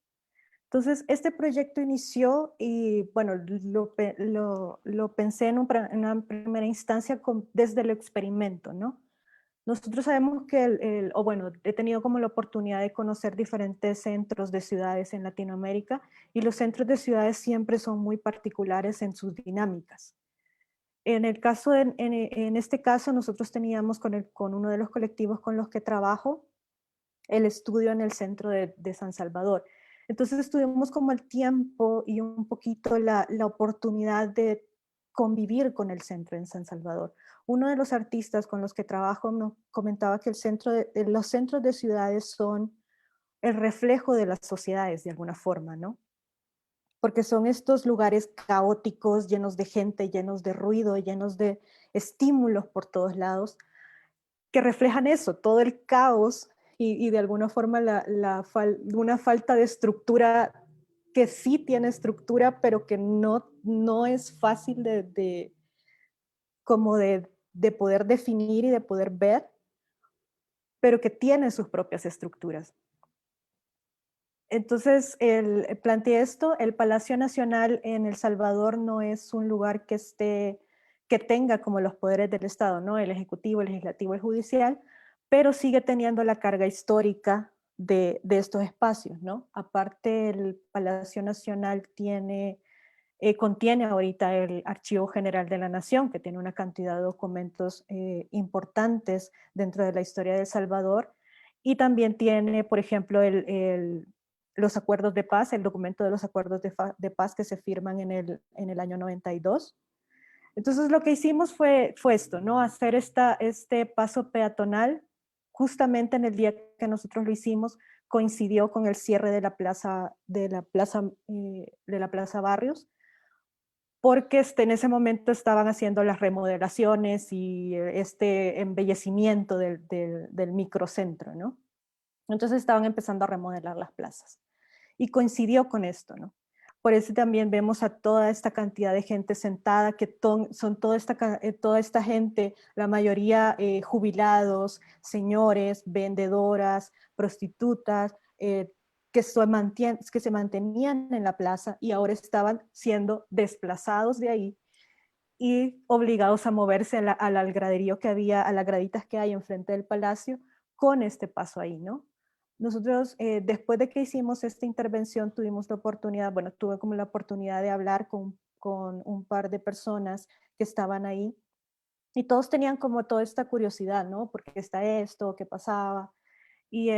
Entonces, este proyecto inició y, bueno, lo pensé en una primera instancia desde el experimento, ¿no? Nosotros sabemos que, o bueno, he tenido como la oportunidad de conocer diferentes centros de ciudades en Latinoamérica y los centros de ciudades siempre son muy particulares en sus dinámicas. En este caso, nosotros teníamos con uno de los colectivos con los que trabajo, el estudio en el centro de San Salvador. Entonces tuvimos como el tiempo y un poquito la oportunidad de convivir con el centro en San Salvador. Uno de los artistas con los que trabajo nos comentaba que los centros de ciudades son el reflejo de las sociedades de alguna forma, ¿no? Porque son estos lugares caóticos, llenos de gente, llenos de ruido, llenos de estímulos por todos lados, que reflejan eso, todo el caos y de alguna forma una falta de estructura que sí tiene estructura, pero que no es fácil de poder definir y de poder ver, pero que tiene sus propias estructuras. Entonces, planteé esto, el Palacio Nacional en El Salvador no es un lugar que tenga como los poderes del Estado, ¿no? El Ejecutivo, el Legislativo, el Judicial, pero sigue teniendo la carga histórica de estos espacios, ¿no? Aparte, el Palacio Nacional contiene ahorita el Archivo General de la Nación, que tiene una cantidad de documentos importantes dentro de la historia de El Salvador, y también tiene, por ejemplo, los acuerdos de paz, el documento de los acuerdos de paz que se firman en el año 92. Entonces lo que hicimos fue esto, ¿no? Hacer este paso peatonal justamente en el día que nosotros lo hicimos, coincidió con el cierre de la plaza Barrios, porque en ese momento estaban haciendo las remodelaciones y este embellecimiento del microcentro, ¿no? Entonces estaban empezando a remodelar las plazas. Y coincidió con esto, ¿no? Por eso también vemos a toda esta cantidad de gente sentada, que son toda esta gente, la mayoría jubilados, señores, vendedoras, prostitutas, que se mantenían en la plaza y ahora estaban siendo desplazados de ahí y obligados a moverse al graderío que había, a las graditas que hay enfrente del palacio, con este paso ahí, ¿no? Nosotros, después de que hicimos esta intervención, tuvimos la oportunidad, bueno, tuve como la oportunidad de hablar con un par de personas que estaban ahí y todos tenían como toda esta curiosidad, ¿no? ¿Por qué está esto? ¿Qué pasaba? Y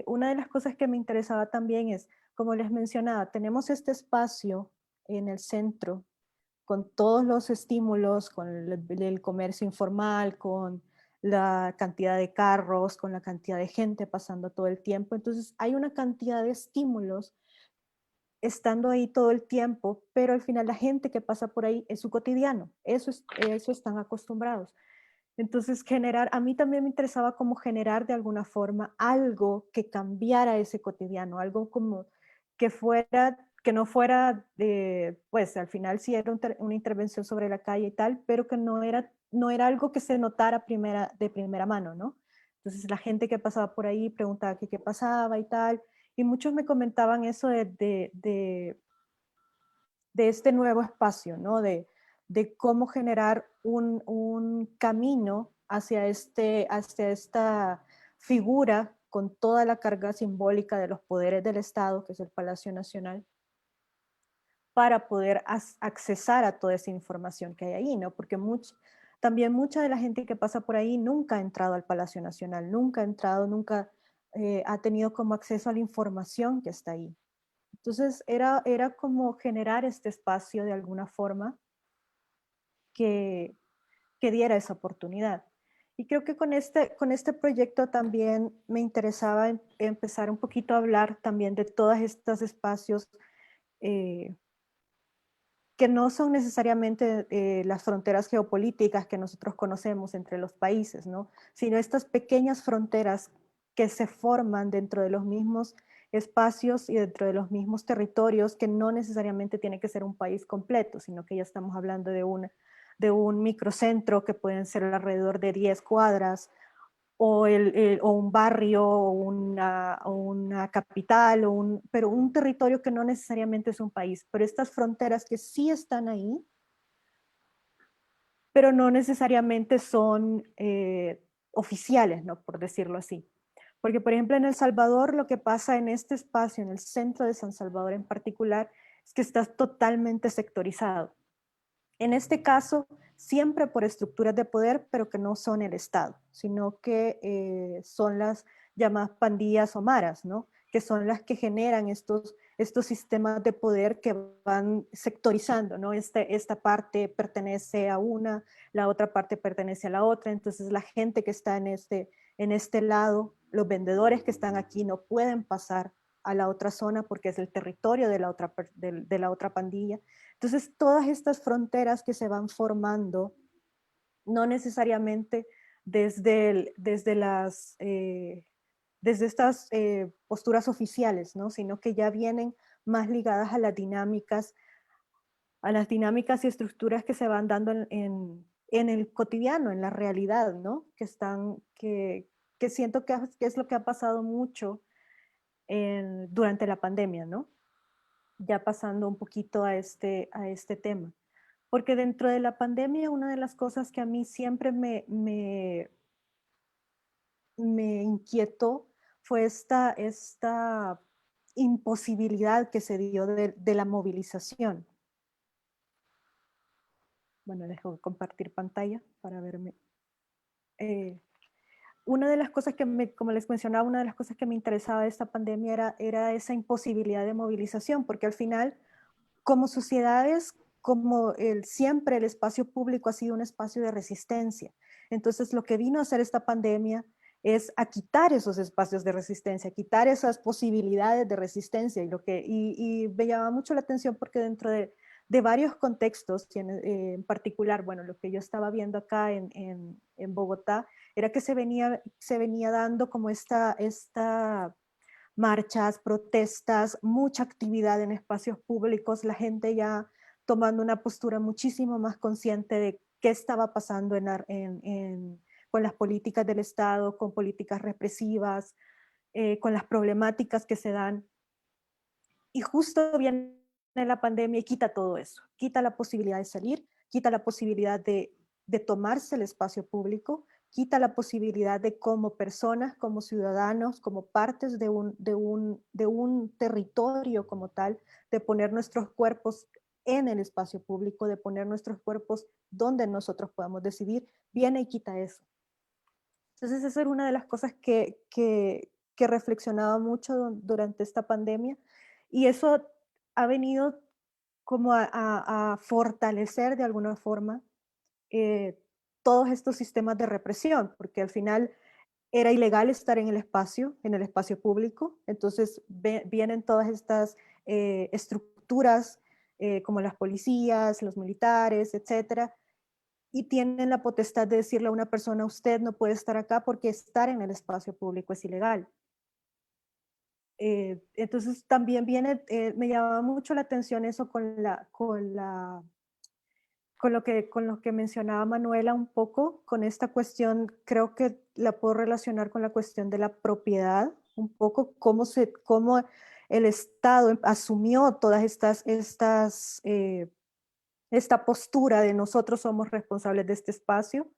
una de las cosas que me interesaba también es, como les mencionaba, tenemos este espacio en el centro con todos los estímulos, con el comercio informal, con la cantidad de carros, con la cantidad de gente pasando todo el tiempo. Entonces hay una cantidad de estímulos estando ahí todo el tiempo, pero al final la gente que pasa por ahí es su cotidiano, eso están acostumbrados. Entonces, a mí también me interesaba como generar de alguna forma algo que cambiara ese cotidiano, algo como que no fuera, pues al final sí era una intervención sobre la calle y tal, pero que no era algo que se notara de primera mano, ¿no? Entonces la gente que pasaba por ahí preguntaba qué pasaba y tal, y muchos me comentaban eso de este nuevo espacio, ¿no? De cómo generar un camino hacia esta figura con toda la carga simbólica de los poderes del Estado, que es el Palacio Nacional, para poder accesar a toda esa información que hay ahí, ¿no? Porque también mucha de la gente que pasa por ahí nunca ha entrado al Palacio Nacional, nunca ha entrado, nunca ha tenido como acceso a la información que está ahí. Entonces era como generar este espacio de alguna forma que, que diera esa oportunidad. Y creo que con este proyecto también me interesaba empezar un poquito a hablar también de todos estos espacios eh, que no son necesariamente las fronteras geopolíticas que nosotros conocemos entre los países, ¿no? Sino estas pequeñas fronteras que se forman dentro de los mismos espacios y dentro de los mismos territorios, que no necesariamente tiene que ser un país completo, sino que ya estamos hablando de un microcentro que pueden ser alrededor de 10 cuadras, o un barrio, o una capital, pero un territorio que no necesariamente es un país, pero estas fronteras que sí están ahí, pero no necesariamente son oficiales, ¿no? Por decirlo así. Porque, por ejemplo, en El Salvador, lo que pasa en este espacio, en el centro de San Salvador en particular, es que está totalmente sectorizado. En este caso, siempre por estructuras de poder, pero que no son el Estado, sino que son las llamadas pandillas o maras, ¿no? Que son las que generan estos sistemas de poder que van sectorizando, ¿no? Esta parte pertenece a una, la otra parte pertenece a la otra, entonces la gente que está en este lado, los vendedores que están aquí no pueden pasar a la otra zona porque es el territorio de la otra pandilla. Entonces, todas estas fronteras que se van formando, no necesariamente desde estas posturas oficiales, ¿no? Sino que ya vienen más ligadas a las dinámicas y estructuras que se van dando en el cotidiano, en la realidad, ¿no? Que siento que es lo que ha pasado mucho durante la pandemia, ¿no? Ya pasando un poquito a este tema. Porque dentro de la pandemia, una de las cosas que a mí siempre me inquietó fue esta imposibilidad que se dio de la movilización. Bueno, dejo de compartir pantalla para verme. Una de las cosas como les mencionaba, una de las cosas que me interesaba de esta pandemia era esa imposibilidad de movilización, porque al final, como sociedades, siempre el espacio público ha sido un espacio de resistencia. Entonces, lo que vino a hacer esta pandemia es a quitar esos espacios de resistencia, quitar esas posibilidades de resistencia. Y me llama mucho la atención porque dentro de varios contextos, en particular, bueno, lo que yo estaba viendo acá en Bogotá, era que se venía dando como esta marchas, protestas, mucha actividad en espacios públicos, la gente ya tomando una postura muchísimo más consciente de qué estaba pasando con las políticas del Estado, con políticas represivas, con las problemáticas que se dan. Y justo viene la pandemia y quita todo eso, quita la posibilidad de salir, quita la posibilidad de tomarse el espacio público, quita la posibilidad de como personas, como ciudadanos, como partes de un territorio como tal, de poner nuestros cuerpos en el espacio público, de poner nuestros cuerpos donde nosotros podamos decidir, viene y quita eso. Entonces esa era una de las cosas que reflexionaba mucho durante esta pandemia, y eso ha venido como a fortalecer de alguna forma todos estos sistemas de represión, porque al final era ilegal estar en el espacio público. Entonces vienen todas estas estructuras como las policías, los militares, etcétera, y tienen la potestad de decirle a una persona, usted no puede estar acá porque estar en el espacio público es ilegal. Entonces también viene, me llamaba mucho la atención eso con lo que mencionaba Manuela un poco, con esta cuestión, creo que la puedo relacionar con la cuestión de la propiedad, un poco cómo el Estado asumió todas esta postura de nosotros somos responsables de este espacio,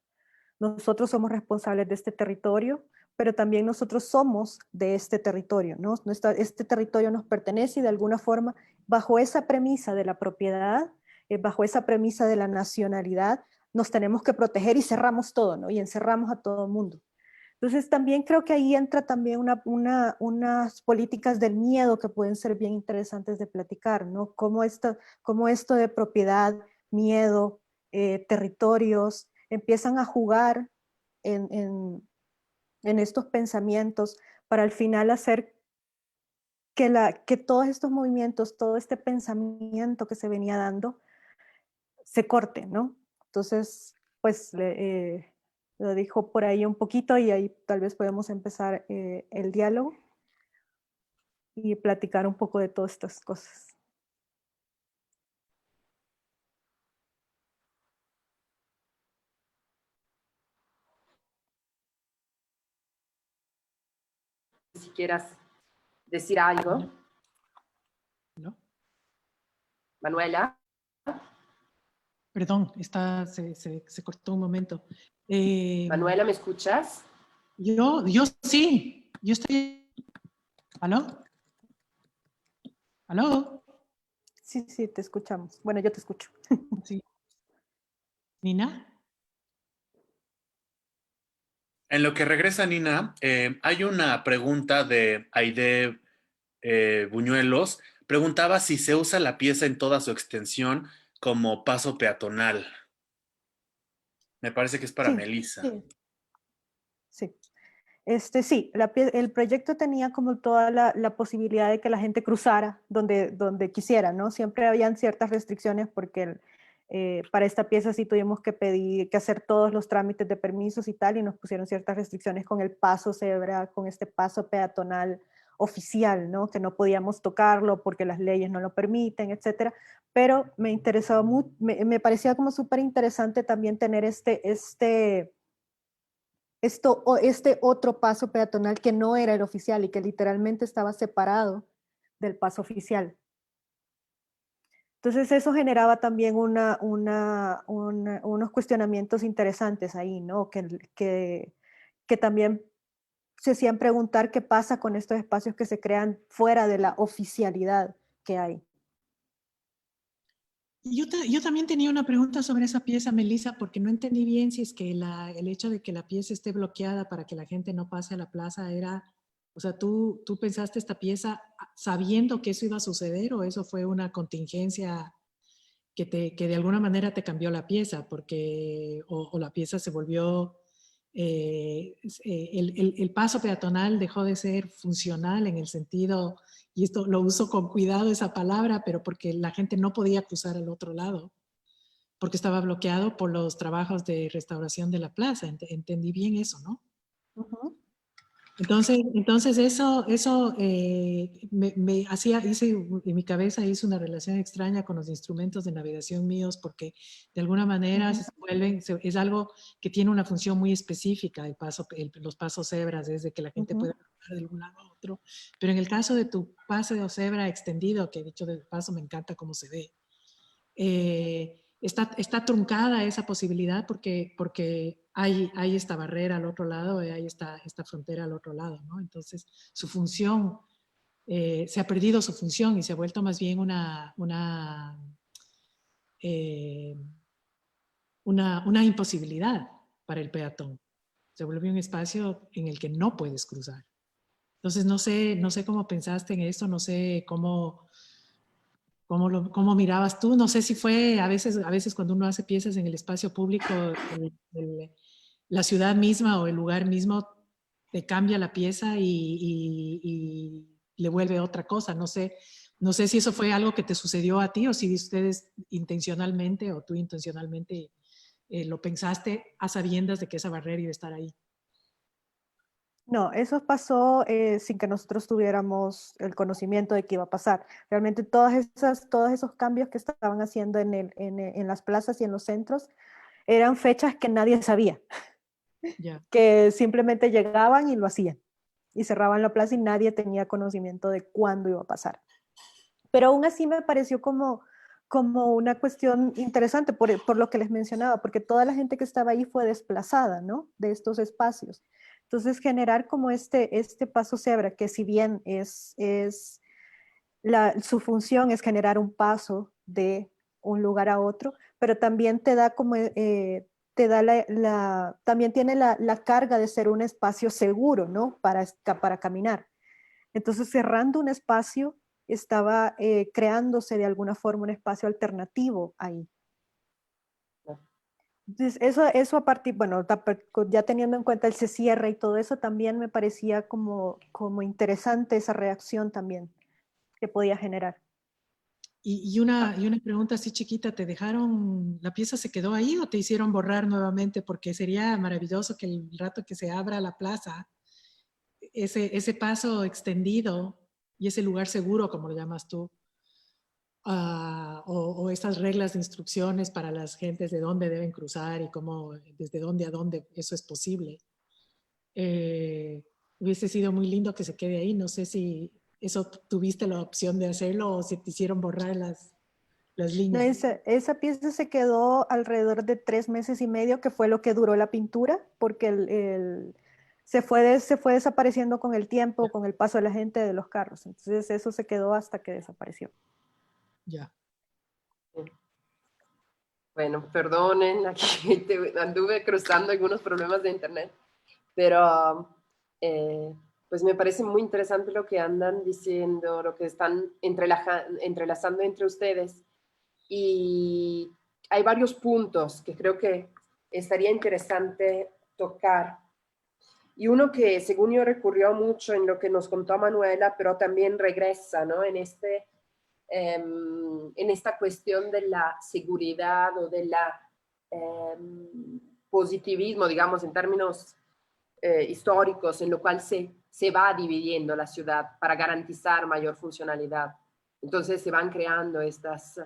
nosotros somos responsables de este territorio, pero también nosotros somos de este territorio, ¿no? Este territorio nos pertenece y de alguna forma, bajo esa premisa de la propiedad, bajo esa premisa de la nacionalidad, nos tenemos que proteger y cerramos todo, ¿no? Y encerramos a todo el mundo. Entonces también creo que ahí entra también unas políticas del miedo que pueden ser bien interesantes de platicar, ¿no? Cómo esto de propiedad, miedo, territorios, empiezan a jugar en estos pensamientos para al final hacer que todos estos movimientos, todo este pensamiento que se venía dando, se corte, ¿no? Entonces, pues lo dijo por ahí un poquito y ahí tal vez podemos empezar el diálogo y platicar un poco de todas estas cosas. Si quieras decir algo. ¿No? Manuela. Perdón, se cortó un momento. Manuela, ¿me escuchas? Yo sí, yo estoy... ¿Aló? ¿Aló? Sí, sí, te escuchamos. Bueno, yo te escucho. Sí. ¿Nina? En lo que regresa Nina, hay una pregunta de Aide Buñuelos. Preguntaba si se usa la pieza en toda su extensión como paso peatonal. Me parece que es para Sí, Melissa. sí. Sí. Sí, el proyecto tenía como toda la posibilidad de que la gente cruzara donde quisiera, ¿no? Siempre habían ciertas restricciones porque para esta pieza sí tuvimos que hacer todos los trámites de permisos y tal, y nos pusieron ciertas restricciones con el paso cebra, con este paso peatonal oficial, ¿no? Que no podíamos tocarlo porque las leyes no lo permiten, etcétera. Pero me interesaba mucho, me parecía como súper interesante también tener este otro paso peatonal que no era el oficial y que literalmente estaba separado del paso oficial. Entonces eso generaba también unos cuestionamientos interesantes ahí, ¿no? Que también se hacían preguntar qué pasa con estos espacios que se crean fuera de la oficialidad que hay. Yo también tenía una pregunta sobre esa pieza, Melissa, porque no entendí bien si es que el hecho de que la pieza esté bloqueada para que la gente no pase a la plaza era, o sea, ¿tú pensaste esta pieza sabiendo que eso iba a suceder o eso fue una contingencia que de alguna manera te cambió la pieza porque o la pieza se volvió, el paso peatonal dejó de ser funcional en el sentido, y esto lo uso con cuidado esa palabra, pero porque la gente no podía cruzar al otro lado, porque estaba bloqueado por los trabajos de restauración de la plaza. Entendí bien eso, ¿no? Uh-huh. Entonces eso me hacía, en mi cabeza hice una relación extraña con los instrumentos de navegación míos porque de alguna manera es algo que tiene una función muy específica, los pasos cebras, desde que la gente pueda cruzar de un lado a otro. Pero en el caso de tu paseo cebra extendido, que dicho de paso me encanta cómo se ve, está truncada esa posibilidad porque hay esta barrera al otro lado y hay esta frontera al otro lado, ¿no? Entonces, su función, se ha perdido su función y se ha vuelto más bien una imposibilidad para el peatón. Se vuelve un espacio en el que no puedes cruzar. Entonces, no sé cómo pensaste en esto, no sé cómo mirabas tú. No sé si fue a veces cuando uno hace piezas en el espacio público, la ciudad misma o el lugar mismo te cambia la pieza y le vuelve otra cosa. No sé si eso fue algo que te sucedió a ti o si ustedes intencionalmente o tú intencionalmente lo pensaste a sabiendas de que esa barrera iba a estar ahí. No, eso pasó sin que nosotros tuviéramos el conocimiento de que iba a pasar. Realmente todos esos cambios que estaban haciendo en las plazas y en los centros eran fechas que nadie sabía, Ya. que simplemente llegaban y lo hacían. Y cerraban la plaza y nadie tenía conocimiento de cuándo iba a pasar. Pero aún así me pareció como una cuestión interesante por lo que les mencionaba, porque toda la gente que estaba ahí fue desplazada, ¿no? De estos espacios. Entonces, generar como este paso cebra, que si bien su función es generar un paso de un lugar a otro, pero también te da como, te da también tiene la carga de ser un espacio seguro, ¿no? Para caminar. Entonces, cerrando un espacio, estaba creándose de alguna forma un espacio alternativo ahí. Entonces, eso a partir, bueno, ya teniendo en cuenta el se cierra y todo eso, también me parecía como interesante esa reacción también que podía generar. Y una pregunta así chiquita, ¿la pieza se quedó ahí o te hicieron borrar nuevamente? Porque sería maravilloso que el rato que se abra la plaza, ese paso extendido y ese lugar seguro, como lo llamas tú, o estas reglas de instrucciones para las gentes de dónde deben cruzar y cómo, desde dónde a dónde eso es posible. Hubiese sido muy lindo que se quede ahí. No sé si eso tuviste la opción de hacerlo o si te hicieron borrar las No, líneas. esa pieza se quedó alrededor de 3 meses y medio, que fue lo que duró la pintura, porque se fue desapareciendo con el tiempo, con el paso de la gente, de los carros. Entonces eso se quedó hasta que desapareció. Ya. Bueno, perdonen, aquí anduve cruzando algunos problemas de internet, pero pues me parece muy interesante lo que andan diciendo, lo que están entrelazando entre ustedes. Y hay varios puntos que creo que estaría interesante tocar. Y uno que, según yo, recurrió mucho en lo que nos contó Manuela, pero también regresa, ¿no? En esta cuestión de la seguridad o de la positivismo, digamos, en términos históricos, en lo cual se va dividiendo la ciudad para garantizar mayor funcionalidad. Entonces se van creando estas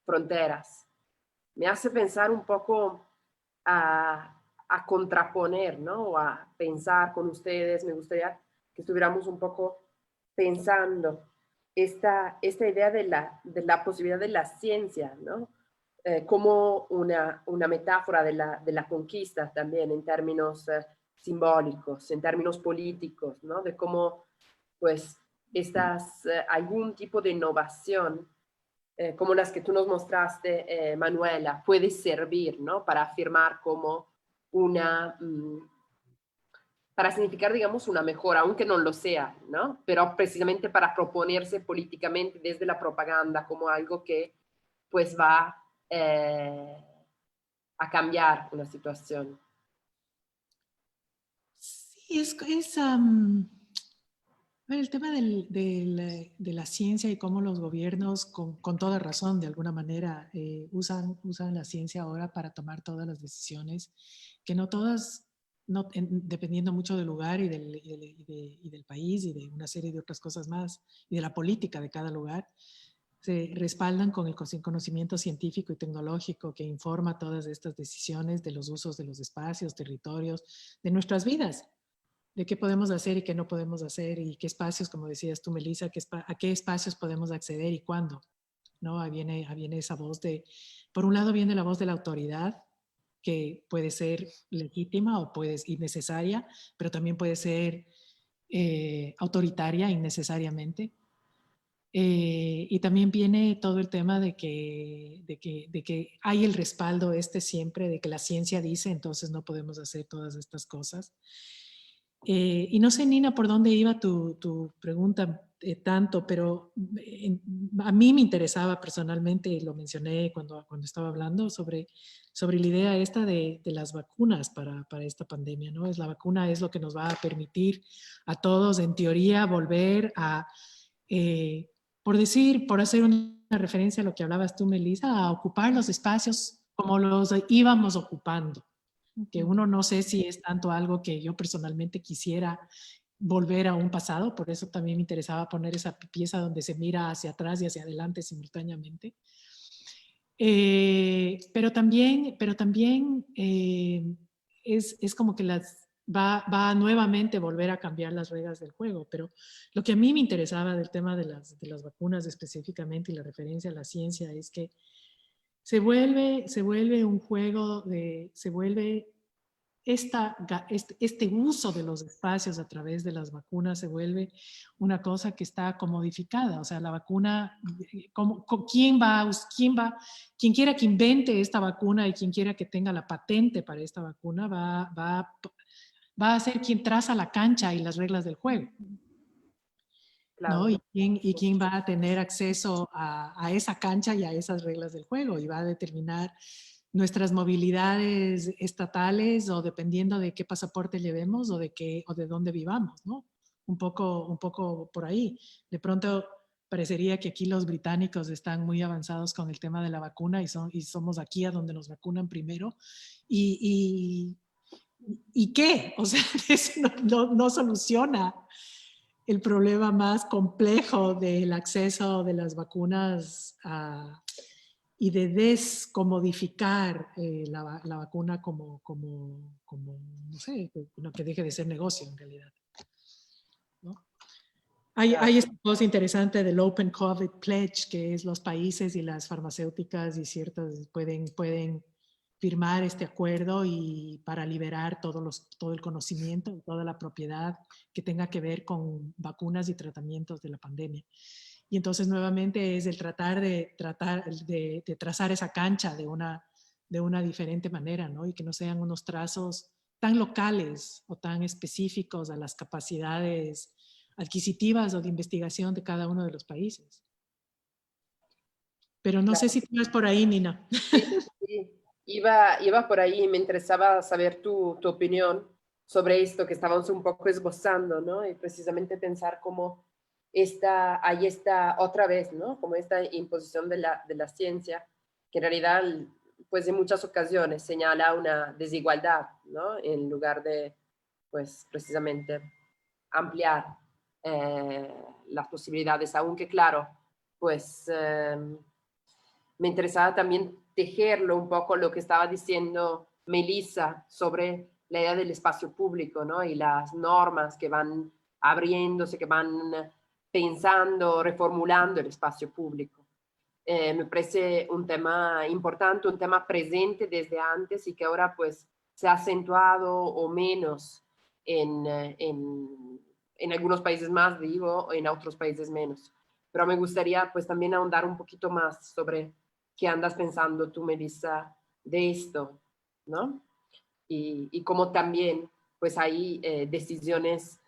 fronteras. Me hace pensar un poco a contraponer, ¿no? O a pensar con ustedes. Me gustaría que estuviéramos un poco pensando esta idea de la posibilidad de la ciencia, ¿no? Como una metáfora de la conquista también en términos simbólicos, en términos políticos, ¿no? De cómo, pues, algún tipo de innovación, como las que tú nos mostraste, Manuela, puede servir, ¿no? Para afirmar como para significar, digamos, una mejora, aunque no lo sea, ¿no? Pero precisamente para proponerse políticamente desde la propaganda como algo que, pues, va a cambiar una situación. Sí, el tema de la ciencia y cómo los gobiernos, con toda razón, de alguna manera, usan la ciencia ahora para tomar todas las decisiones, que no todas, dependiendo mucho del lugar y del país y de una serie de otras cosas más, y de la política de cada lugar, se respaldan con el conocimiento científico y tecnológico que informa todas estas decisiones de los usos de los espacios, territorios, de nuestras vidas, de qué podemos hacer y qué no podemos hacer y qué espacios, como decías tú, Melissa, a qué espacios podemos acceder y cuándo, ¿no? Ahí viene esa voz por un lado viene la voz de la autoridad, que puede ser legítima o puede ser innecesaria, pero también puede ser autoritaria innecesariamente. Y también viene todo el tema de que hay el respaldo siempre, de que la ciencia dice, entonces no podemos hacer todas estas cosas. Y no sé, Nina, por dónde iba tu pregunta tanto, pero a mí me interesaba personalmente, y lo mencioné cuando estaba hablando sobre la idea esta de las vacunas para esta pandemia, ¿no? La vacuna es lo que nos va a permitir a todos, en teoría, volver a, por hacer una referencia a lo que hablabas tú, Melissa, a ocupar los espacios como los íbamos ocupando. Que uno no sé si es tanto algo que yo personalmente quisiera volver a un pasado, por eso también me interesaba poner esa pieza donde se mira hacia atrás y hacia adelante simultáneamente. Pero también es como que va a nuevamente volver a cambiar las reglas del juego, pero lo que a mí me interesaba del tema de las vacunas específicamente y la referencia a la ciencia es que se vuelve un juego se vuelve este uso de los espacios a través de las vacunas se vuelve una cosa que está comodificada. O sea, la vacuna, quien quiera que invente esta vacuna y quien quiera que tenga la patente para esta vacuna va a ser quien traza la cancha y las reglas del juego. Claro. ¿No? ¿Y quién va a tener acceso a esa cancha y a esas reglas del juego? Y va a determinar nuestras movilidades estatales o dependiendo de qué pasaporte llevemos o de dónde vivamos, ¿no? Un poco por ahí. De pronto parecería que aquí los británicos están muy avanzados con el tema de la vacuna y somos aquí a donde nos vacunan primero. ¿Y qué? O sea, eso no soluciona el problema más complejo del acceso de las vacunas y de descomodificar la vacuna como, no sé, que deje de ser negocio en realidad, ¿no? Hay esta cosa interesante del Open COVID Pledge, que es los países y las farmacéuticas y ciertas pueden firmar este acuerdo y para liberar todo el conocimiento y toda la propiedad que tenga que ver con vacunas y tratamientos de la pandemia. Y entonces nuevamente es el tratar de trazar esa cancha de una diferente manera, ¿no? Y que no sean unos trazos tan locales o tan específicos a las capacidades adquisitivas o de investigación de cada uno de los países. Pero no sé si tú vas por ahí, Nina. Sí. Iba por ahí y me interesaba saber tu opinión sobre esto que estábamos un poco esbozando, ¿no? Y precisamente pensar cómo ahí está otra vez, ¿no? Como esta imposición de la ciencia, que en realidad, pues en muchas ocasiones señala una desigualdad, ¿no? En lugar de, pues precisamente ampliar las posibilidades, aunque claro, pues me interesaba también tejerlo un poco lo que estaba diciendo Melissa sobre la idea del espacio público, ¿no? Y las normas que van abriéndose, que van pensando, reformulando el espacio público. Me parece un tema importante, un tema presente desde antes y que ahora pues se ha acentuado o menos en algunos países más, digo, en otros países menos. Pero me gustaría pues también ahondar un poquito más sobre qué andas pensando tú, Melissa, de esto, ¿no? Y cómo también pues hay decisiones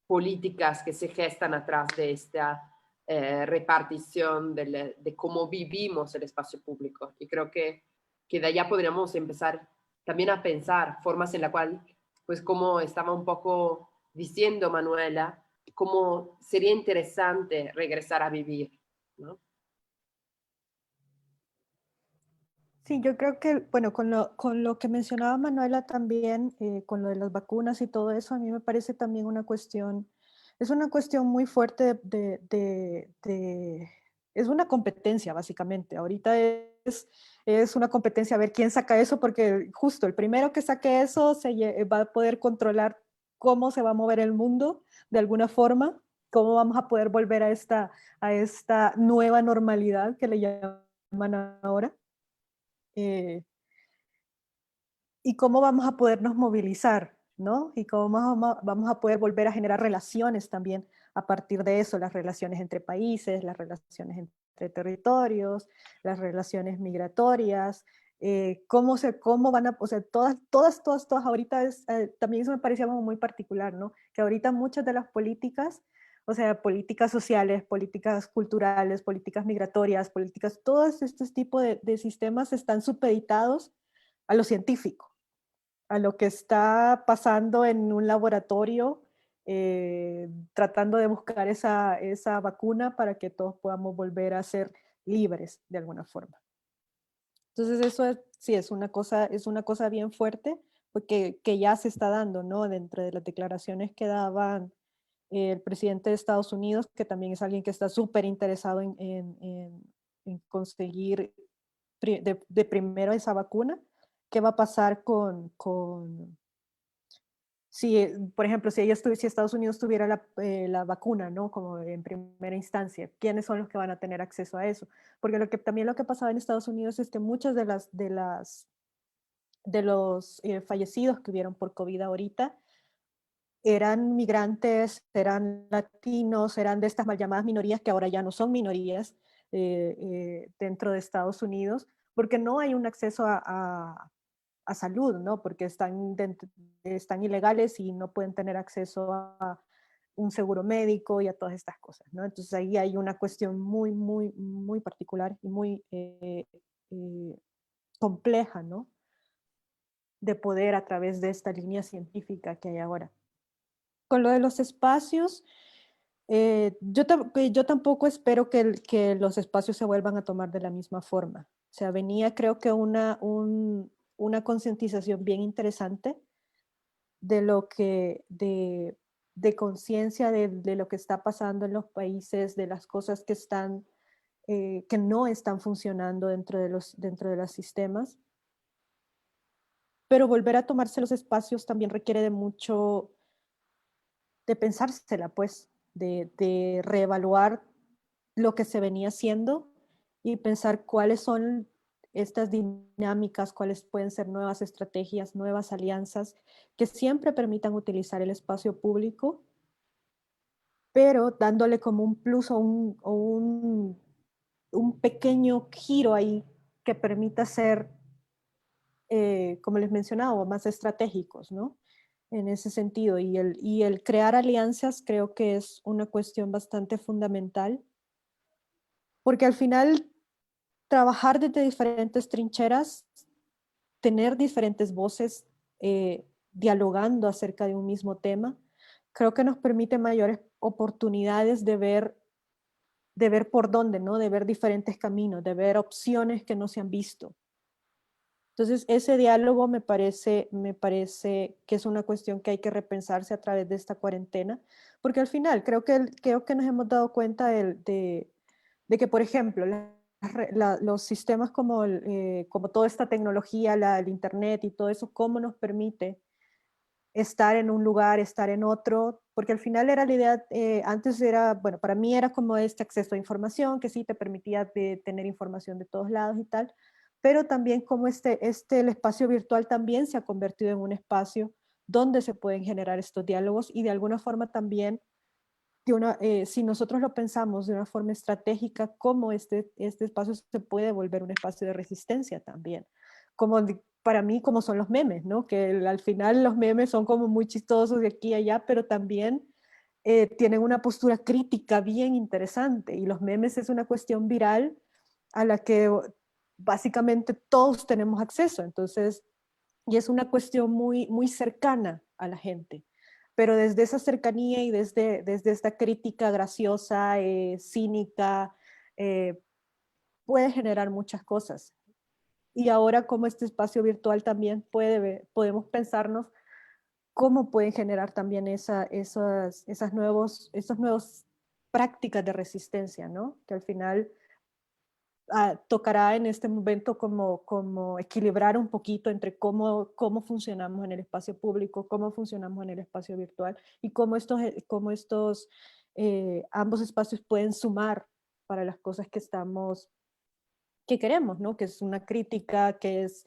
políticas que se gestan atrás de esta repartición de cómo vivimos el espacio público. Y creo que de allá podríamos empezar también a pensar formas en la cual, pues como estaba un poco diciendo Manuela, cómo sería interesante regresar a vivir, ¿no? Sí, yo creo que, bueno, con lo que mencionaba Manuela también, con lo de las vacunas y todo eso, a mí me parece también es una cuestión muy fuerte es una competencia básicamente. Ahorita es una competencia a ver quién saca eso, porque justo el primero que saque eso va a poder controlar cómo se va a mover el mundo de alguna forma, cómo vamos a poder volver a esta nueva normalidad que le llaman ahora. Y cómo vamos a podernos movilizar, ¿no? Y cómo vamos a poder volver a generar relaciones también a partir de eso, las relaciones entre países, las relaciones entre territorios, las relaciones migratorias, cómo van a, o sea, todas ahorita también eso me parecía como muy particular, ¿no? Que ahorita muchas de las políticas, o sea, políticas sociales, políticas culturales, políticas migratorias, políticas, todos estos tipos de sistemas están supeditados a lo científico, a lo que está pasando en un laboratorio, tratando de buscar esa vacuna para que todos podamos volver a ser libres de alguna forma. Entonces eso sí es una cosa bien fuerte, porque que ya se está dando, ¿no? Dentro de las declaraciones que daban el presidente de Estados Unidos, que también es alguien que está súper interesado en conseguir de primero esa vacuna. ¿Qué va a pasar si, por ejemplo, si Estados Unidos tuviera la vacuna, ¿no? Como en primera instancia, ¿quiénes son los que van a tener acceso a eso? Porque también lo que pasaba en Estados Unidos es que muchos de los fallecidos que hubieron por COVID ahorita eran migrantes, eran latinos, eran de estas mal llamadas minorías que ahora ya no son minorías dentro de Estados Unidos, porque no hay un acceso a salud, ¿no? Porque están ilegales y no pueden tener acceso a un seguro médico y a todas estas cosas, ¿no? Entonces ahí hay una cuestión muy, muy, muy particular y muy compleja, ¿no? De poder a través de esta línea científica que hay ahora. Con lo de los espacios, yo tampoco espero que los espacios se vuelvan a tomar de la misma forma. O sea, venía creo que una concientización bien interesante de lo que, de conciencia de lo que está pasando en los países, de las cosas que no están funcionando dentro de los sistemas. Pero volver a tomarse los espacios también requiere de mucho, de pensársela, pues, de reevaluar lo que se venía haciendo y pensar cuáles son estas dinámicas, cuáles pueden ser nuevas estrategias, nuevas alianzas que siempre permitan utilizar el espacio público, pero dándole como un plus o un pequeño giro ahí que permita ser, como les mencionaba, más estratégicos, ¿no? En ese sentido. Y el crear alianzas creo que es una cuestión bastante fundamental, porque al final trabajar desde diferentes trincheras, tener diferentes voces dialogando acerca de un mismo tema, creo que nos permite mayores oportunidades de ver por dónde, ¿no? De ver diferentes caminos, de ver opciones que no se han visto. Entonces, ese diálogo me parece que es una cuestión que hay que repensarse a través de esta cuarentena, porque al final creo que nos hemos dado cuenta de que, por ejemplo, los sistemas como toda esta tecnología, el Internet y todo eso, cómo nos permite estar en un lugar, estar en otro, porque al final era la idea, antes era, bueno, para mí era como este acceso a información, que sí te permitía tener información de todos lados y tal, pero también como el espacio virtual también se ha convertido en un espacio donde se pueden generar estos diálogos y de alguna forma también, si nosotros lo pensamos de una forma estratégica, cómo este espacio se puede volver un espacio de resistencia también. Para mí, como son los memes, ¿no? Que al final los memes son como muy chistosos de aquí a allá, pero también tienen una postura crítica bien interesante. Y los memes es una cuestión viral a la que básicamente todos tenemos acceso. Entonces, y es una cuestión muy, muy cercana a la gente. Pero desde esa cercanía y desde esta crítica graciosa, cínica, puede generar muchas cosas. Y ahora como este espacio virtual también podemos pensarnos cómo pueden generar también esas nuevas prácticas de resistencia, ¿no? Que al final tocará en este momento como equilibrar un poquito entre cómo funcionamos en el espacio público, cómo funcionamos en el espacio virtual y cómo estos ambos espacios pueden sumar para las cosas que queremos, ¿no? Que es una crítica, que es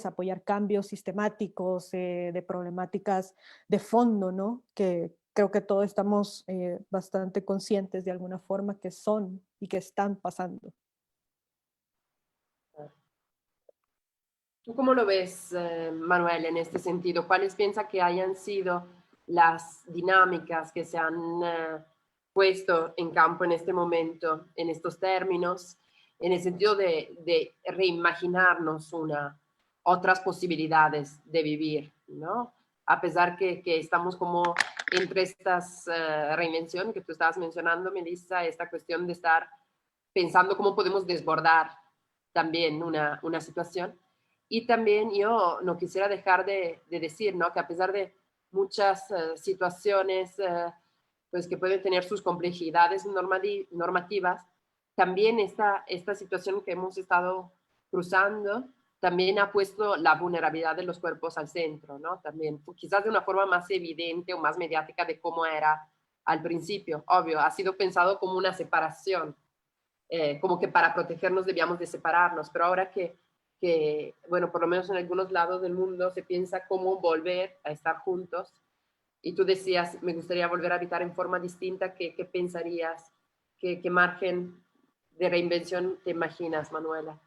apoyar cambios sistemáticos de problemáticas de fondo, ¿no? Que creo que todos estamos bastante conscientes de alguna forma que son y que están pasando. ¿Tú cómo lo ves, Manuel, en este sentido? ¿Cuáles piensa que hayan sido las dinámicas que se han puesto en campo en este momento, en estos términos, en el sentido de reimaginarnos otras posibilidades de vivir, ¿no? A pesar que estamos como entre estas reinvenciones que tú estabas mencionando, Melissa, esta cuestión de estar pensando cómo podemos desbordar también una situación. Y también yo no quisiera dejar de decir, ¿no? Que a pesar de muchas situaciones pues que pueden tener sus complejidades normativas, también esta situación que hemos estado cruzando también ha puesto la vulnerabilidad de los cuerpos al centro, ¿no? También, quizás de una forma más evidente o más mediática de cómo era al principio. Obvio, ha sido pensado como una separación, como que para protegernos debíamos de separarnos, pero ahora bueno, por lo menos en algunos lados del mundo se piensa cómo volver a estar juntos. Y tú decías, me gustaría volver a habitar en forma distinta. ¿Qué pensarías? ¿Qué margen de reinvención te imaginas, Manuela?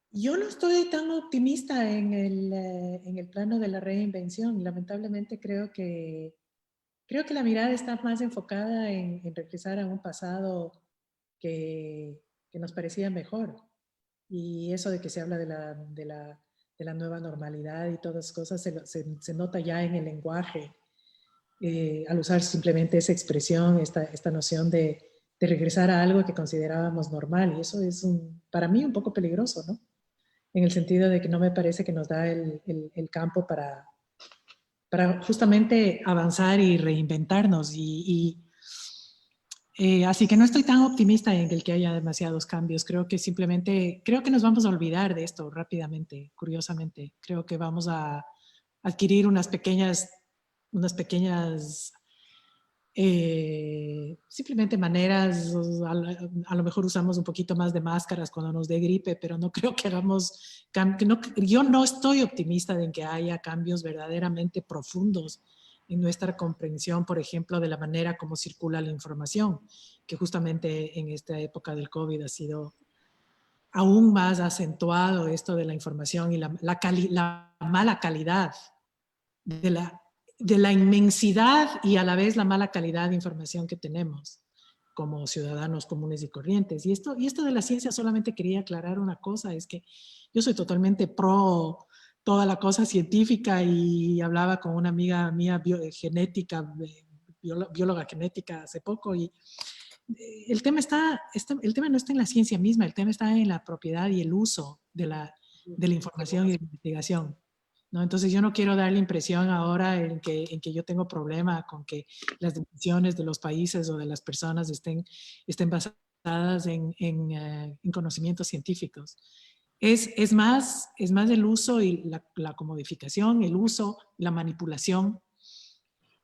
Yo no estoy tan optimista en el plano de la reinvención. Lamentablemente creo que la mirada está más enfocada en regresar a un pasado que nos parecía mejor. Y eso de que se habla de la nueva normalidad y todas esas cosas se nota ya en el lenguaje, al usar simplemente esa expresión, esta noción de regresar a algo que considerábamos normal. Y eso es para mí un poco peligroso, ¿no? En el sentido de que no me parece que nos da el campo para justamente avanzar y reinventarnos. Así que no estoy tan optimista en el que haya demasiados cambios. Creo que simplemente, creo que nos vamos a olvidar de esto rápidamente, curiosamente. Creo que vamos a adquirir unas pequeñas simplemente maneras. A lo mejor usamos un poquito más de máscaras cuando nos dé gripe, pero no creo que hagamos, yo no estoy optimista de que haya cambios verdaderamente profundos en nuestra comprensión, por ejemplo, de la manera como circula la información, que justamente en esta época del COVID ha sido aún más acentuado esto de la información y la mala calidad de la inmensidad y a la vez la mala calidad de información que tenemos como ciudadanos comunes y corrientes. Y esto de la ciencia, solamente quería aclarar una cosa, es que yo soy totalmente pro toda la cosa científica, y hablaba con una amiga mía bióloga genética hace poco, y el tema no está en la ciencia misma, el tema está en la propiedad y el uso de la información y de la investigación, ¿no? Entonces yo no quiero dar la impresión ahora en que yo tengo problema con que las decisiones de los países o de las personas estén basadas en conocimientos científicos. Es más el uso y la comodificación, el uso, la manipulación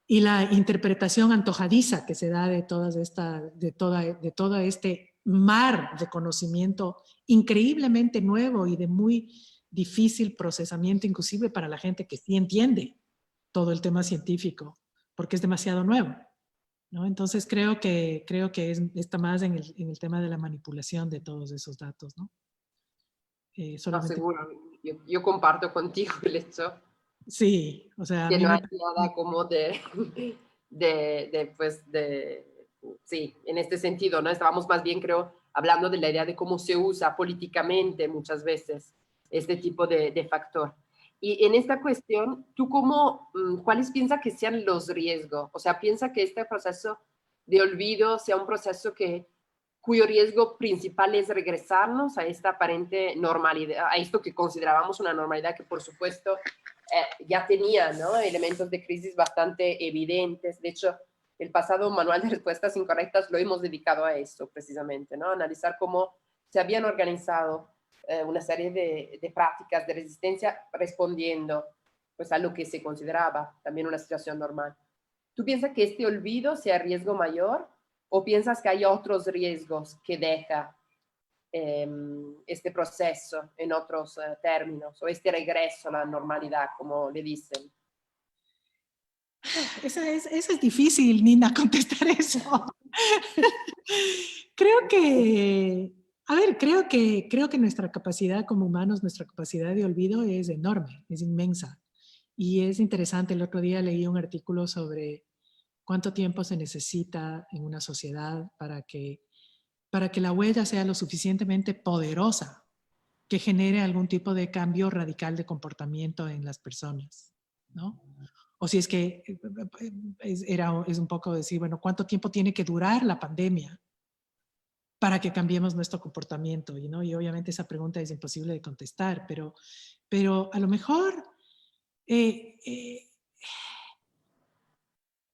y la interpretación antojadiza que se da de todo este mar de conocimiento increíblemente nuevo y de muy difícil procesamiento, inclusive para la gente que sí entiende todo el tema científico, porque es demasiado nuevo, ¿no? Entonces creo que está más en el tema de la manipulación de todos esos datos, ¿no? No, seguro. Yo comparto contigo el hecho Sí, o sea, a que mí no me hay nada como sí, en este sentido, ¿no? Estábamos más bien, creo, hablando de la idea de cómo se usa políticamente muchas veces este tipo de factor. Y en esta cuestión, ¿tú cuáles piensas que sean los riesgos? O sea, ¿piensa que este proceso de olvido sea un proceso cuyo riesgo principal es regresarnos a esta aparente normalidad, a esto que considerábamos una normalidad que por supuesto ya tenía, ¿no?, elementos de crisis bastante evidentes? De hecho, el pasado manual de respuestas incorrectas lo hemos dedicado a esto precisamente, ¿no? Analizar cómo se habían organizado una serie de prácticas de resistencia respondiendo pues a lo que se consideraba también una situación normal. ¿Tú piensas que este olvido sea riesgo mayor o piensas que hay otros riesgos que deja este proceso en otros términos, o este regreso a la normalidad, como le dicen? Esa es difícil, Nina, contestar eso. Creo que A ver, creo que nuestra capacidad como humanos, nuestra capacidad de olvido es enorme, es inmensa. Y es interesante, el otro día leí un artículo sobre cuánto tiempo se necesita en una sociedad para que la huella sea lo suficientemente poderosa que genere algún tipo de cambio radical de comportamiento en las personas, ¿no? O si es que es un poco decir, bueno, ¿cuánto tiempo tiene que durar la pandemia para que cambiemos nuestro comportamiento? ¿No? Y obviamente esa pregunta es imposible de contestar, pero a lo mejor,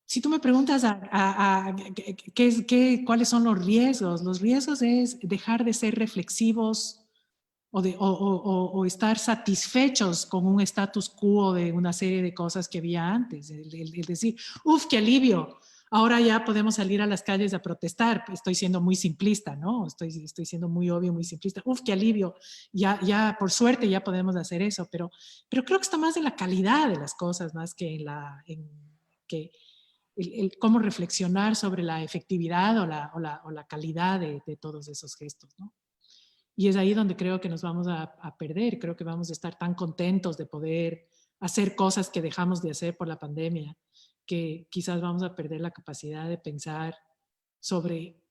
si tú me preguntas cuáles son los riesgos es dejar de ser reflexivos o estar satisfechos con un status quo de una serie de cosas que había antes. El decir, ¡uf, qué alivio! Ahora ya podemos salir a las calles a protestar. Estoy siendo muy simplista, ¿no? Estoy siendo muy obvio, muy simplista. ¡Uf, qué alivio! Ya por suerte ya podemos hacer eso, pero creo que está más en la calidad de las cosas, más que cómo reflexionar sobre la efectividad o la calidad de todos esos gestos, ¿no? Y es ahí donde creo que nos vamos a perder. Creo que vamos a estar tan contentos de poder hacer cosas que dejamos de hacer por la pandemia, que quizás vamos a perder la capacidad de pensar sobre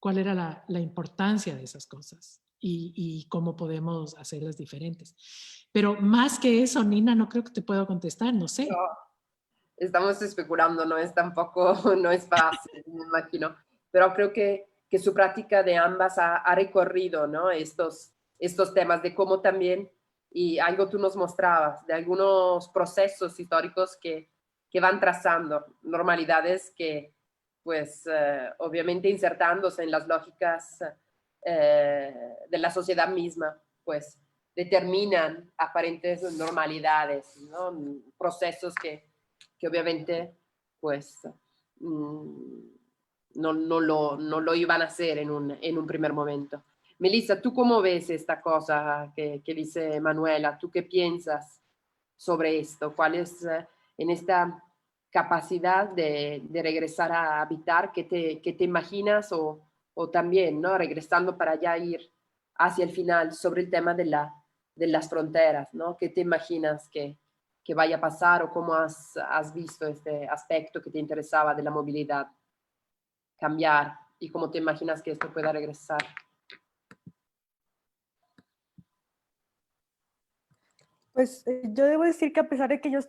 cuál era la importancia de esas cosas y cómo podemos hacerlas diferentes. Pero más que eso, Nina, no creo que te pueda contestar, no sé. No, estamos especulando, no es tampoco, no es fácil, me imagino, pero creo que su práctica de ambas ha recorrido, ¿no? Estos temas de cómo también, y algo tú nos mostrabas, de algunos procesos históricos que van trazando, normalidades que, pues, obviamente insertándose en las lógicas de la sociedad misma, pues, determinan aparentes normalidades, ¿no? Procesos que obviamente pues no lo iban a hacer en un primer momento. Melissa, ¿tú cómo ves esta cosa que dice Manuela? ¿Tú qué piensas sobre esto? ¿Cuál es en esta capacidad de regresar a habitar? ¿Qué te imaginas? O también, ¿no? Regresando para ya ir hacia el final sobre el tema de las fronteras, ¿no? ¿Qué te imaginas que vaya a pasar o cómo has visto este aspecto que te interesaba de la movilidad cambiar y cómo te imaginas que esto pueda regresar? Pues yo debo decir que a pesar de que yo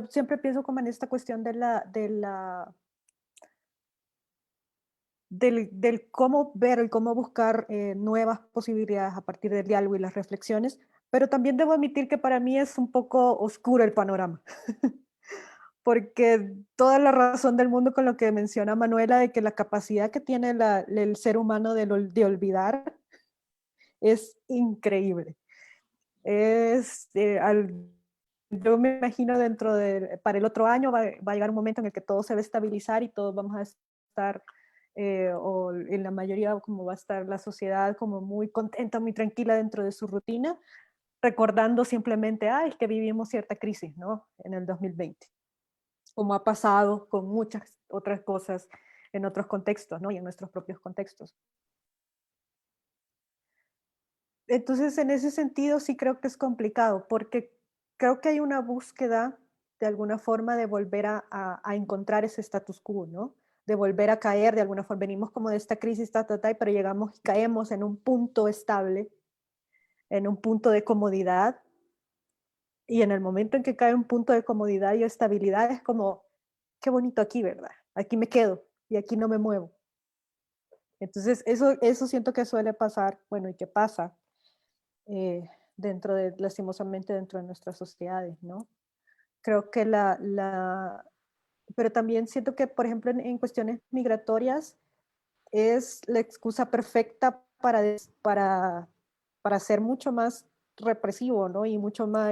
siempre pienso como en esta cuestión del cómo ver y cómo buscar nuevas posibilidades a partir del diálogo y las reflexiones, pero también debo admitir que para mí es un poco oscuro el panorama, porque toda la razón del mundo con lo que menciona Manuela de que la capacidad que tiene el ser humano de olvidar es increíble. Yo me imagino para el otro año va a llegar un momento en el que todo se va a estabilizar y todos vamos a estar, o en la mayoría como va a estar la sociedad como muy contenta, muy tranquila dentro de su rutina, recordando simplemente, es que vivimos cierta crisis, ¿no? En el 2020, como ha pasado con muchas otras cosas en otros contextos, ¿no? Y en nuestros propios contextos. Entonces, en ese sentido, sí creo que es complicado, porque creo que hay una búsqueda, de alguna forma, de volver a encontrar ese status quo, ¿no? De volver a caer, de alguna forma. Venimos como de esta crisis, pero llegamos y caemos en un punto estable, en un punto de comodidad, y en el momento en que cae un punto de comodidad y estabilidad, es como, qué bonito aquí, ¿verdad? Aquí me quedo y aquí no me muevo. Entonces, eso siento que suele pasar, bueno, y que pasa, lastimosamente dentro de nuestras sociedades, ¿no? Creo que pero también siento que, por ejemplo, en cuestiones migratorias es la excusa perfecta para ser mucho más represivo, ¿no? Y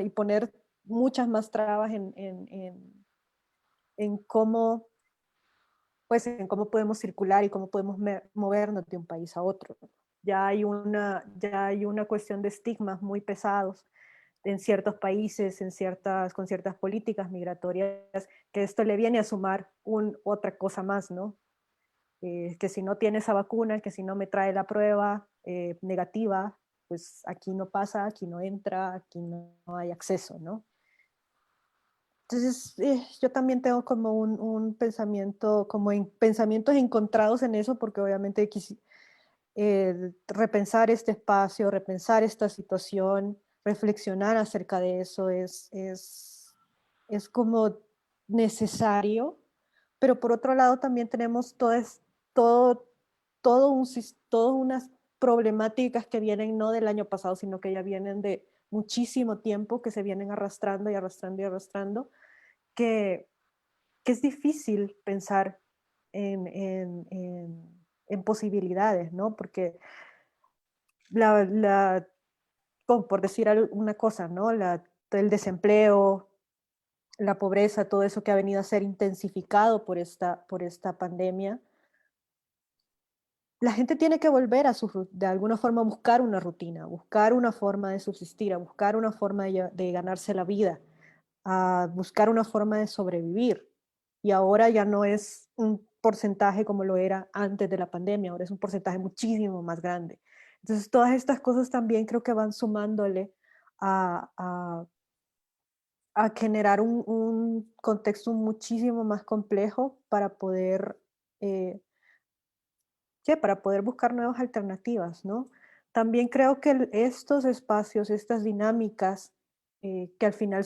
poner muchas más trabas en cómo, pues, en cómo podemos circular y cómo podemos movernos de un país a otro. Ya hay una cuestión de estigmas muy pesados en ciertos países, con ciertas políticas migratorias, que esto le viene a sumar otra cosa más, ¿no? que si no tiene esa vacuna, que si no me trae la prueba negativa, pues aquí no pasa, aquí no entra, aquí no hay acceso, ¿no? Entonces, yo también tengo como un pensamiento, como pensamientos encontrados en eso, porque obviamente repensar este espacio, repensar esta situación, reflexionar acerca de eso es como necesario, pero por otro lado también tenemos todo, todas unas problemáticas que vienen no del año pasado, sino que ya vienen de muchísimo tiempo, que se vienen arrastrando y arrastrando y arrastrando, que es difícil pensar en posibilidades, ¿no? Porque como por decir una cosa, ¿no? El desempleo, la pobreza, todo eso que ha venido a ser intensificado por esta pandemia, la gente tiene que volver de alguna forma a buscar una rutina, a buscar una forma de subsistir, a buscar una forma de ganarse la vida, a buscar una forma de sobrevivir. Y ahora ya no es un porcentaje como lo era antes de la pandemia, ahora es un porcentaje muchísimo más grande. Entonces, todas estas cosas también creo que van sumándole a, a, a generar un contexto muchísimo más complejo para poder, eh, sí, para poder buscar nuevas alternativas, ¿no? También creo que estos espacios, estas dinámicas, que al final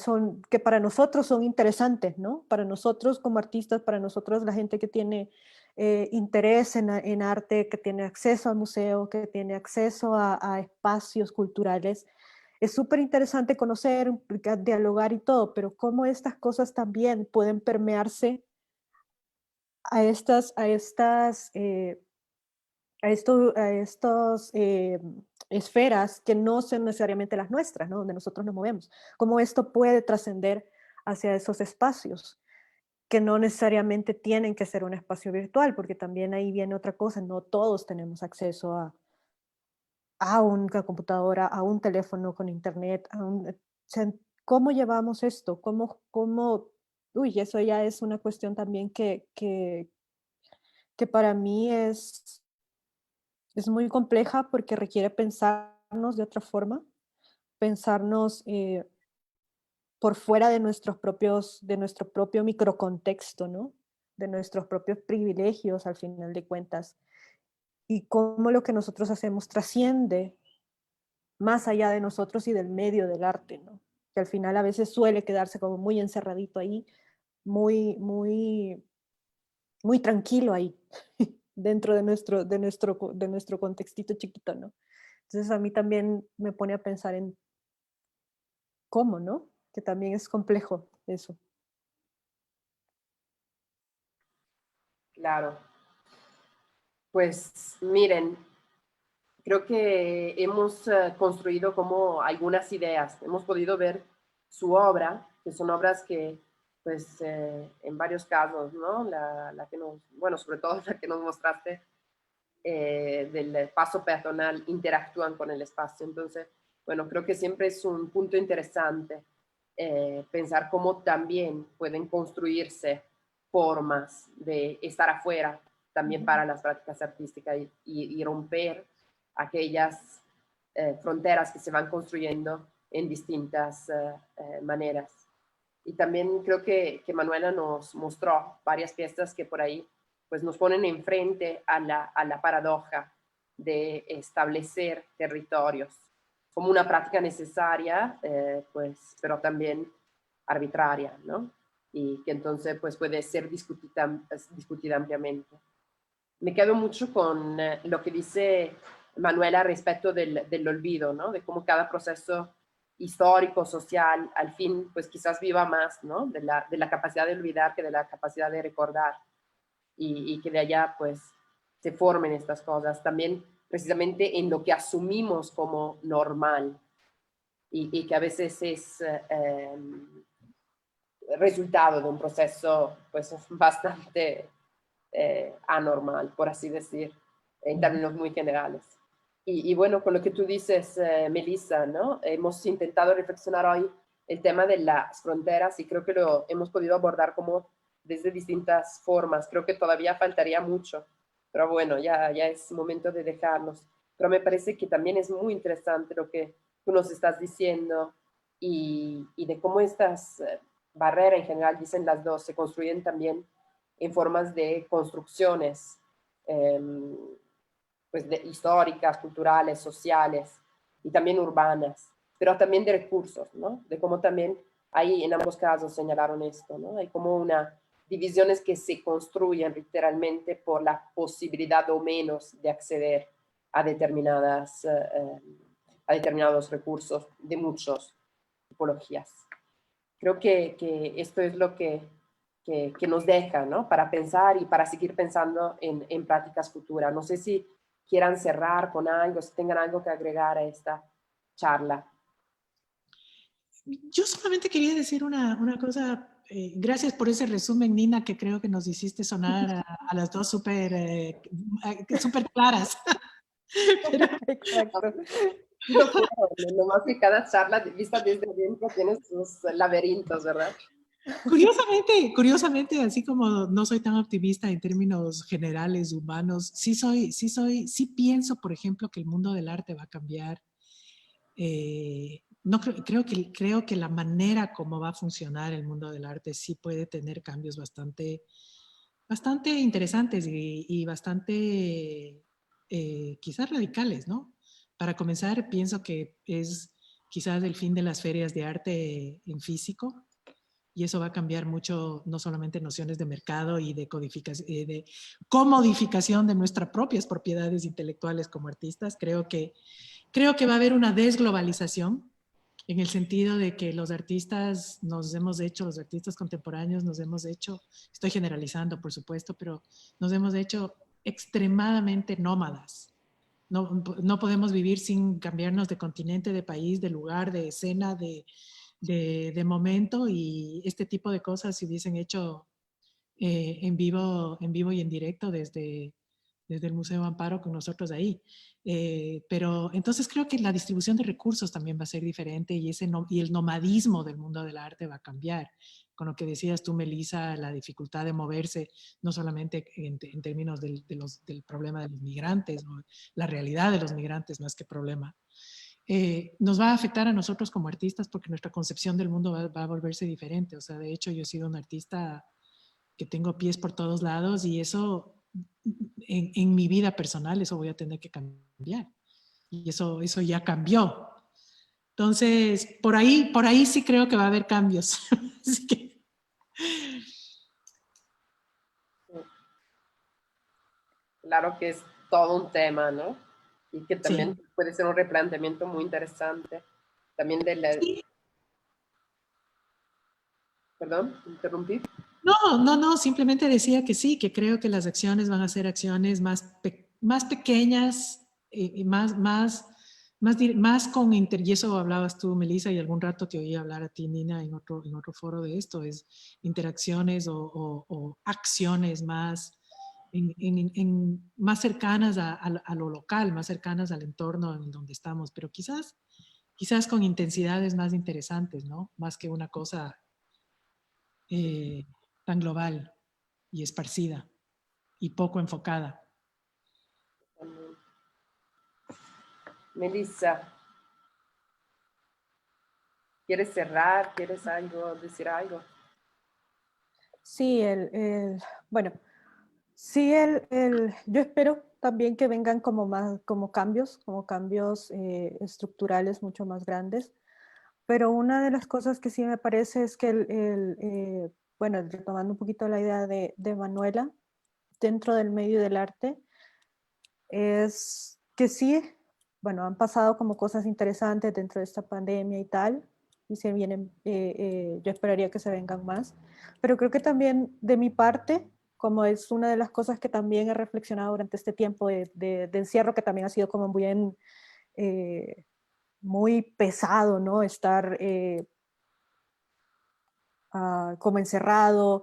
que para nosotros son interesantes, ¿no? Para nosotros como artistas, para nosotros la gente que tiene interés en arte, que tiene acceso al museo, que tiene acceso a espacios culturales, es súper interesante conocer, dialogar y todo, pero cómo estas cosas también pueden permearse a estas esferas que no son necesariamente las nuestras, ¿no? Donde nosotros nos movemos. Cómo esto puede trascender hacia esos espacios, que no necesariamente tienen que ser un espacio virtual, porque también ahí viene otra cosa, no todos tenemos acceso a una computadora, a un teléfono con internet, o sea, ¿cómo llevamos esto? Uy, eso ya es una cuestión también que para mí es muy compleja porque requiere pensarnos de otra forma, pensarnos por fuera de nuestro propio microcontexto, ¿no? De nuestros propios privilegios al final de cuentas, y cómo lo que nosotros hacemos trasciende más allá de nosotros y del medio del arte, ¿no? Que al final a veces suele quedarse como muy encerradito ahí, muy, muy, muy tranquilo ahí, dentro de nuestro contextito chiquito, ¿no? Entonces a mí también me pone a pensar en cómo, ¿no? Que también es complejo eso. Claro. Pues miren, creo que hemos construido como algunas ideas, hemos podido ver su obra, que son obras que, pues, en varios casos, ¿no? La que nos, bueno, sobre todo la que nos mostraste del paso peatonal, interactúan con el espacio. Entonces, bueno, creo que siempre es un punto interesante pensar cómo también pueden construirse formas de estar afuera también para las prácticas artísticas y romper aquellas fronteras que se van construyendo en distintas maneras. Y también creo que Manuela nos mostró varias piezas que por ahí pues nos ponen enfrente a la paradoja de establecer territorios como una práctica necesaria, pues, pero también arbitraria, ¿no? Y que entonces pues, puede ser discutida ampliamente. Me quedo mucho con lo que dice Manuela respecto del olvido, ¿no? De cómo cada proceso histórico, social, al fin, pues quizás viva más, ¿no? De la capacidad de olvidar que de la capacidad de recordar y que de allá, pues, se formen estas cosas. También, precisamente, en lo que asumimos como normal y que a veces es resultado de un proceso, pues, bastante anormal, por así decir, en términos muy generales. Y bueno, con lo que tú dices, Melissa, ¿no? Hemos intentado reflexionar hoy el tema de las fronteras y creo que lo hemos podido abordar como desde distintas formas. Creo que todavía faltaría mucho Pero bueno, ya es momento de dejarlos. Pero me parece que también es muy interesante lo que tú nos estás diciendo y de cómo estas barreras en general, dicen las dos, se construyen también en formas de construcciones eh, pues históricas, culturales, sociales y también urbanas, pero también de recursos, ¿no? De cómo también ahí en ambos casos señalaron esto, ¿no? Hay como una divisiones que se construyen literalmente por la posibilidad o menos de acceder a a determinados recursos de muchas tipologías. Creo que esto es lo que nos deja, ¿no? Para pensar y para seguir pensando en prácticas futuras. No sé si quieran cerrar con algo, si tengan algo que agregar a esta charla. Yo solamente quería decir una cosa. Gracias por ese resumen, Nina, que creo que nos hiciste sonar a las dos súper claras. Pero, Exacto. No puedo, nomás que cada charla vista desde dentro tiene sus laberintos, ¿verdad? curiosamente, así como no soy tan optimista en términos generales, humanos, sí pienso, por ejemplo, que el mundo del arte va a cambiar. No creo que la manera como va a funcionar el mundo del arte sí puede tener cambios bastante interesantes y bastante quizás radicales, ¿no? Para comenzar, pienso que es quizás el fin de las ferias de arte en físico, y eso va a cambiar mucho, no solamente nociones de mercado y de comodificación de nuestras propias propiedades intelectuales como artistas. Creo que va a haber una desglobalización en el sentido de que los artistas los artistas contemporáneos nos hemos hecho, estoy generalizando por supuesto, pero nos hemos hecho extremadamente nómadas. No podemos vivir sin cambiarnos de continente, de país, de lugar, de escena, de momento, y este tipo de cosas se hubiesen hecho en vivo y en directo desde el Museo Amparo con nosotros ahí. Pero entonces creo que la distribución de recursos también va a ser diferente y el nomadismo del mundo del arte va a cambiar. Con lo que decías tú, Melissa, la dificultad de moverse, no solamente en términos del problema de los migrantes, o la realidad de los migrantes más que problema. Nos va a afectar a nosotros como artistas porque nuestra concepción del mundo va a volverse diferente. O sea, de hecho, yo he sido un artista que tengo pies por todos lados y eso en mi vida personal, eso voy a tener que cambiar. Y eso ya cambió. Entonces, por ahí sí creo que va a haber cambios. Así que... Claro que es todo un tema, ¿no? Y que también Sí. puede ser un replanteamiento muy interesante. También de la... Sí. Perdón, interrumpí. No, simplemente decía que sí, que creo que las acciones van a ser acciones más pequeñas y más con y eso hablabas tú, Melissa, y algún rato te oí hablar a ti, Nina, en otro foro de esto, es interacciones o acciones más, más cercanas a lo local, más cercanas al entorno en donde estamos, pero quizás con intensidades más interesantes, ¿no? Más que una cosa tan global y esparcida y poco enfocada. Melissa, ¿quieres cerrar? ¿Quieres decir algo? Sí, bueno, sí, yo espero también que vengan como cambios estructurales mucho más grandes, pero una de las cosas que sí me parece es que bueno, retomando un poquito la idea de Manuela, dentro del medio del arte, es que sí, bueno, han pasado como cosas interesantes dentro de esta pandemia y tal, y se vienen, yo esperaría que se vengan más, pero creo que también de mi parte, como es una de las cosas que también he reflexionado durante este tiempo de encierro, que también ha sido como muy pesado, ¿no? Estar como encerrado.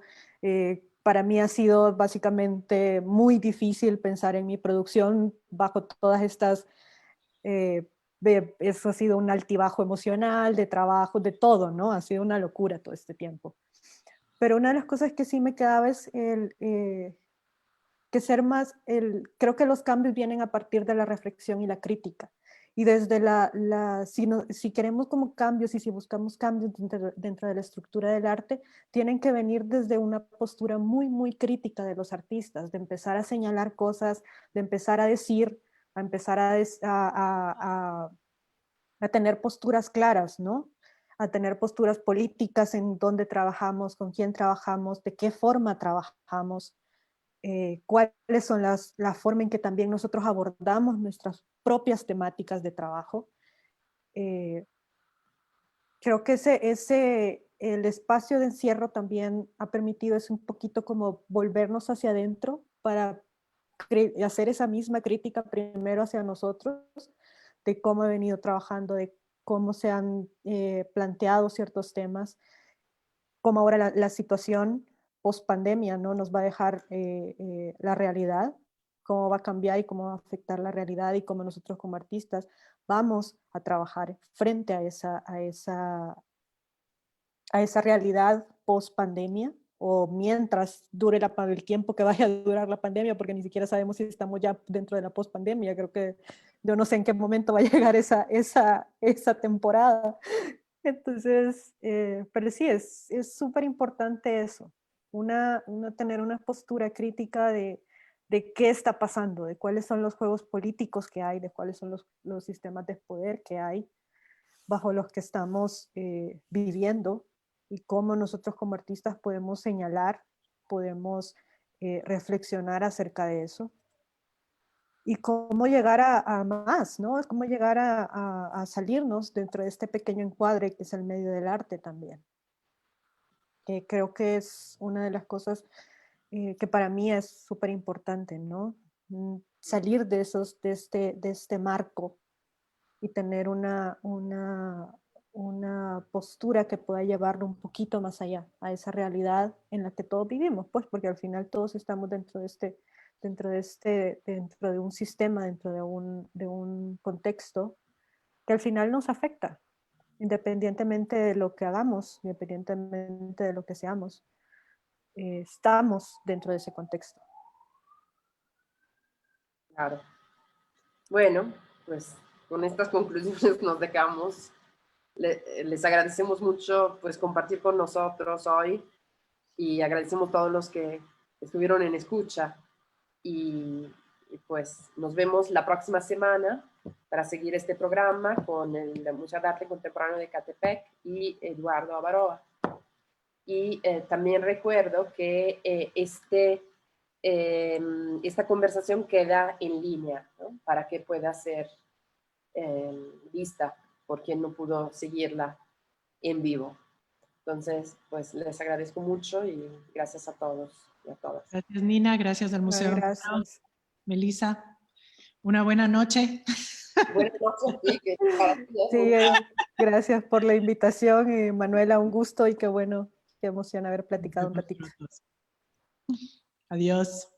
Para mí ha sido básicamente muy difícil pensar en mi producción bajo todas estas, eso ha sido un altibajo emocional, de trabajo, de todo, ¿no? Ha sido una locura todo este tiempo. Pero una de las cosas que sí me quedaba es que que ser más, creo que los cambios vienen a partir de la reflexión y la crítica. Y desde si queremos como cambios y si buscamos cambios dentro de la estructura del arte, tienen que venir desde una postura muy, muy crítica de los artistas, de empezar a señalar cosas, de empezar a decir, a empezar a tener posturas claras, ¿no? A tener posturas políticas en dónde trabajamos, con quién trabajamos, de qué forma trabajamos, cuáles son la forma en que también nosotros abordamos nuestras propias temáticas de trabajo. Creo que el espacio de encierro también ha permitido es un poquito como volvernos hacia adentro para hacer esa misma crítica primero hacia nosotros, de cómo he venido trabajando, de cómo se han planteado ciertos temas, cómo ahora la situación post-pandemia, ¿no? Nos va a dejar la realidad, cómo va a cambiar y cómo va a afectar la realidad y cómo nosotros como artistas vamos a trabajar frente a esa realidad post-pandemia o mientras dure el tiempo que vaya a durar la pandemia, porque ni siquiera sabemos si estamos ya dentro de la post-pandemia. Creo que yo no sé en qué momento va a llegar esa temporada. Entonces, pero sí, es súper importante eso, tener una postura crítica de qué está pasando, de cuáles son los juegos políticos que hay, de cuáles son los sistemas de poder que hay bajo los que estamos viviendo y cómo nosotros como artistas podemos señalar, podemos reflexionar acerca de eso. Y cómo llegar a más, ¿no? Cómo llegar a salirnos dentro de este pequeño encuadre que es el medio del arte también. Creo que es una de las cosas que para mí es súper importante, ¿no? Salir de este marco y tener una postura que pueda llevarlo un poquito más allá, a esa realidad en la que todos vivimos, pues, porque al final todos estamos dentro de un sistema, dentro de un contexto que al final nos afecta, independientemente de lo que hagamos, independientemente de lo que seamos, estamos dentro de ese contexto. Claro. Bueno, pues con estas conclusiones nos dejamos. Les agradecemos mucho pues compartir con nosotros hoy y agradecemos a todos los que estuvieron en escucha y pues nos vemos la próxima semana para seguir este programa con el Museo de Arte Contemporáneo de Catepec y Eduardo Avaroa. Y también recuerdo que esta conversación queda en línea, ¿no? Para que pueda ser vista por quien no pudo seguirla en vivo. Entonces, pues les agradezco mucho y gracias a todos y a todas. Gracias, Nina. Gracias al Museo. Gracias. Melissa, una buena noche. Buenas noches. Sí, gracias por la invitación y Manuela, un gusto y qué bueno, qué emoción haber platicado un ratito. Adiós.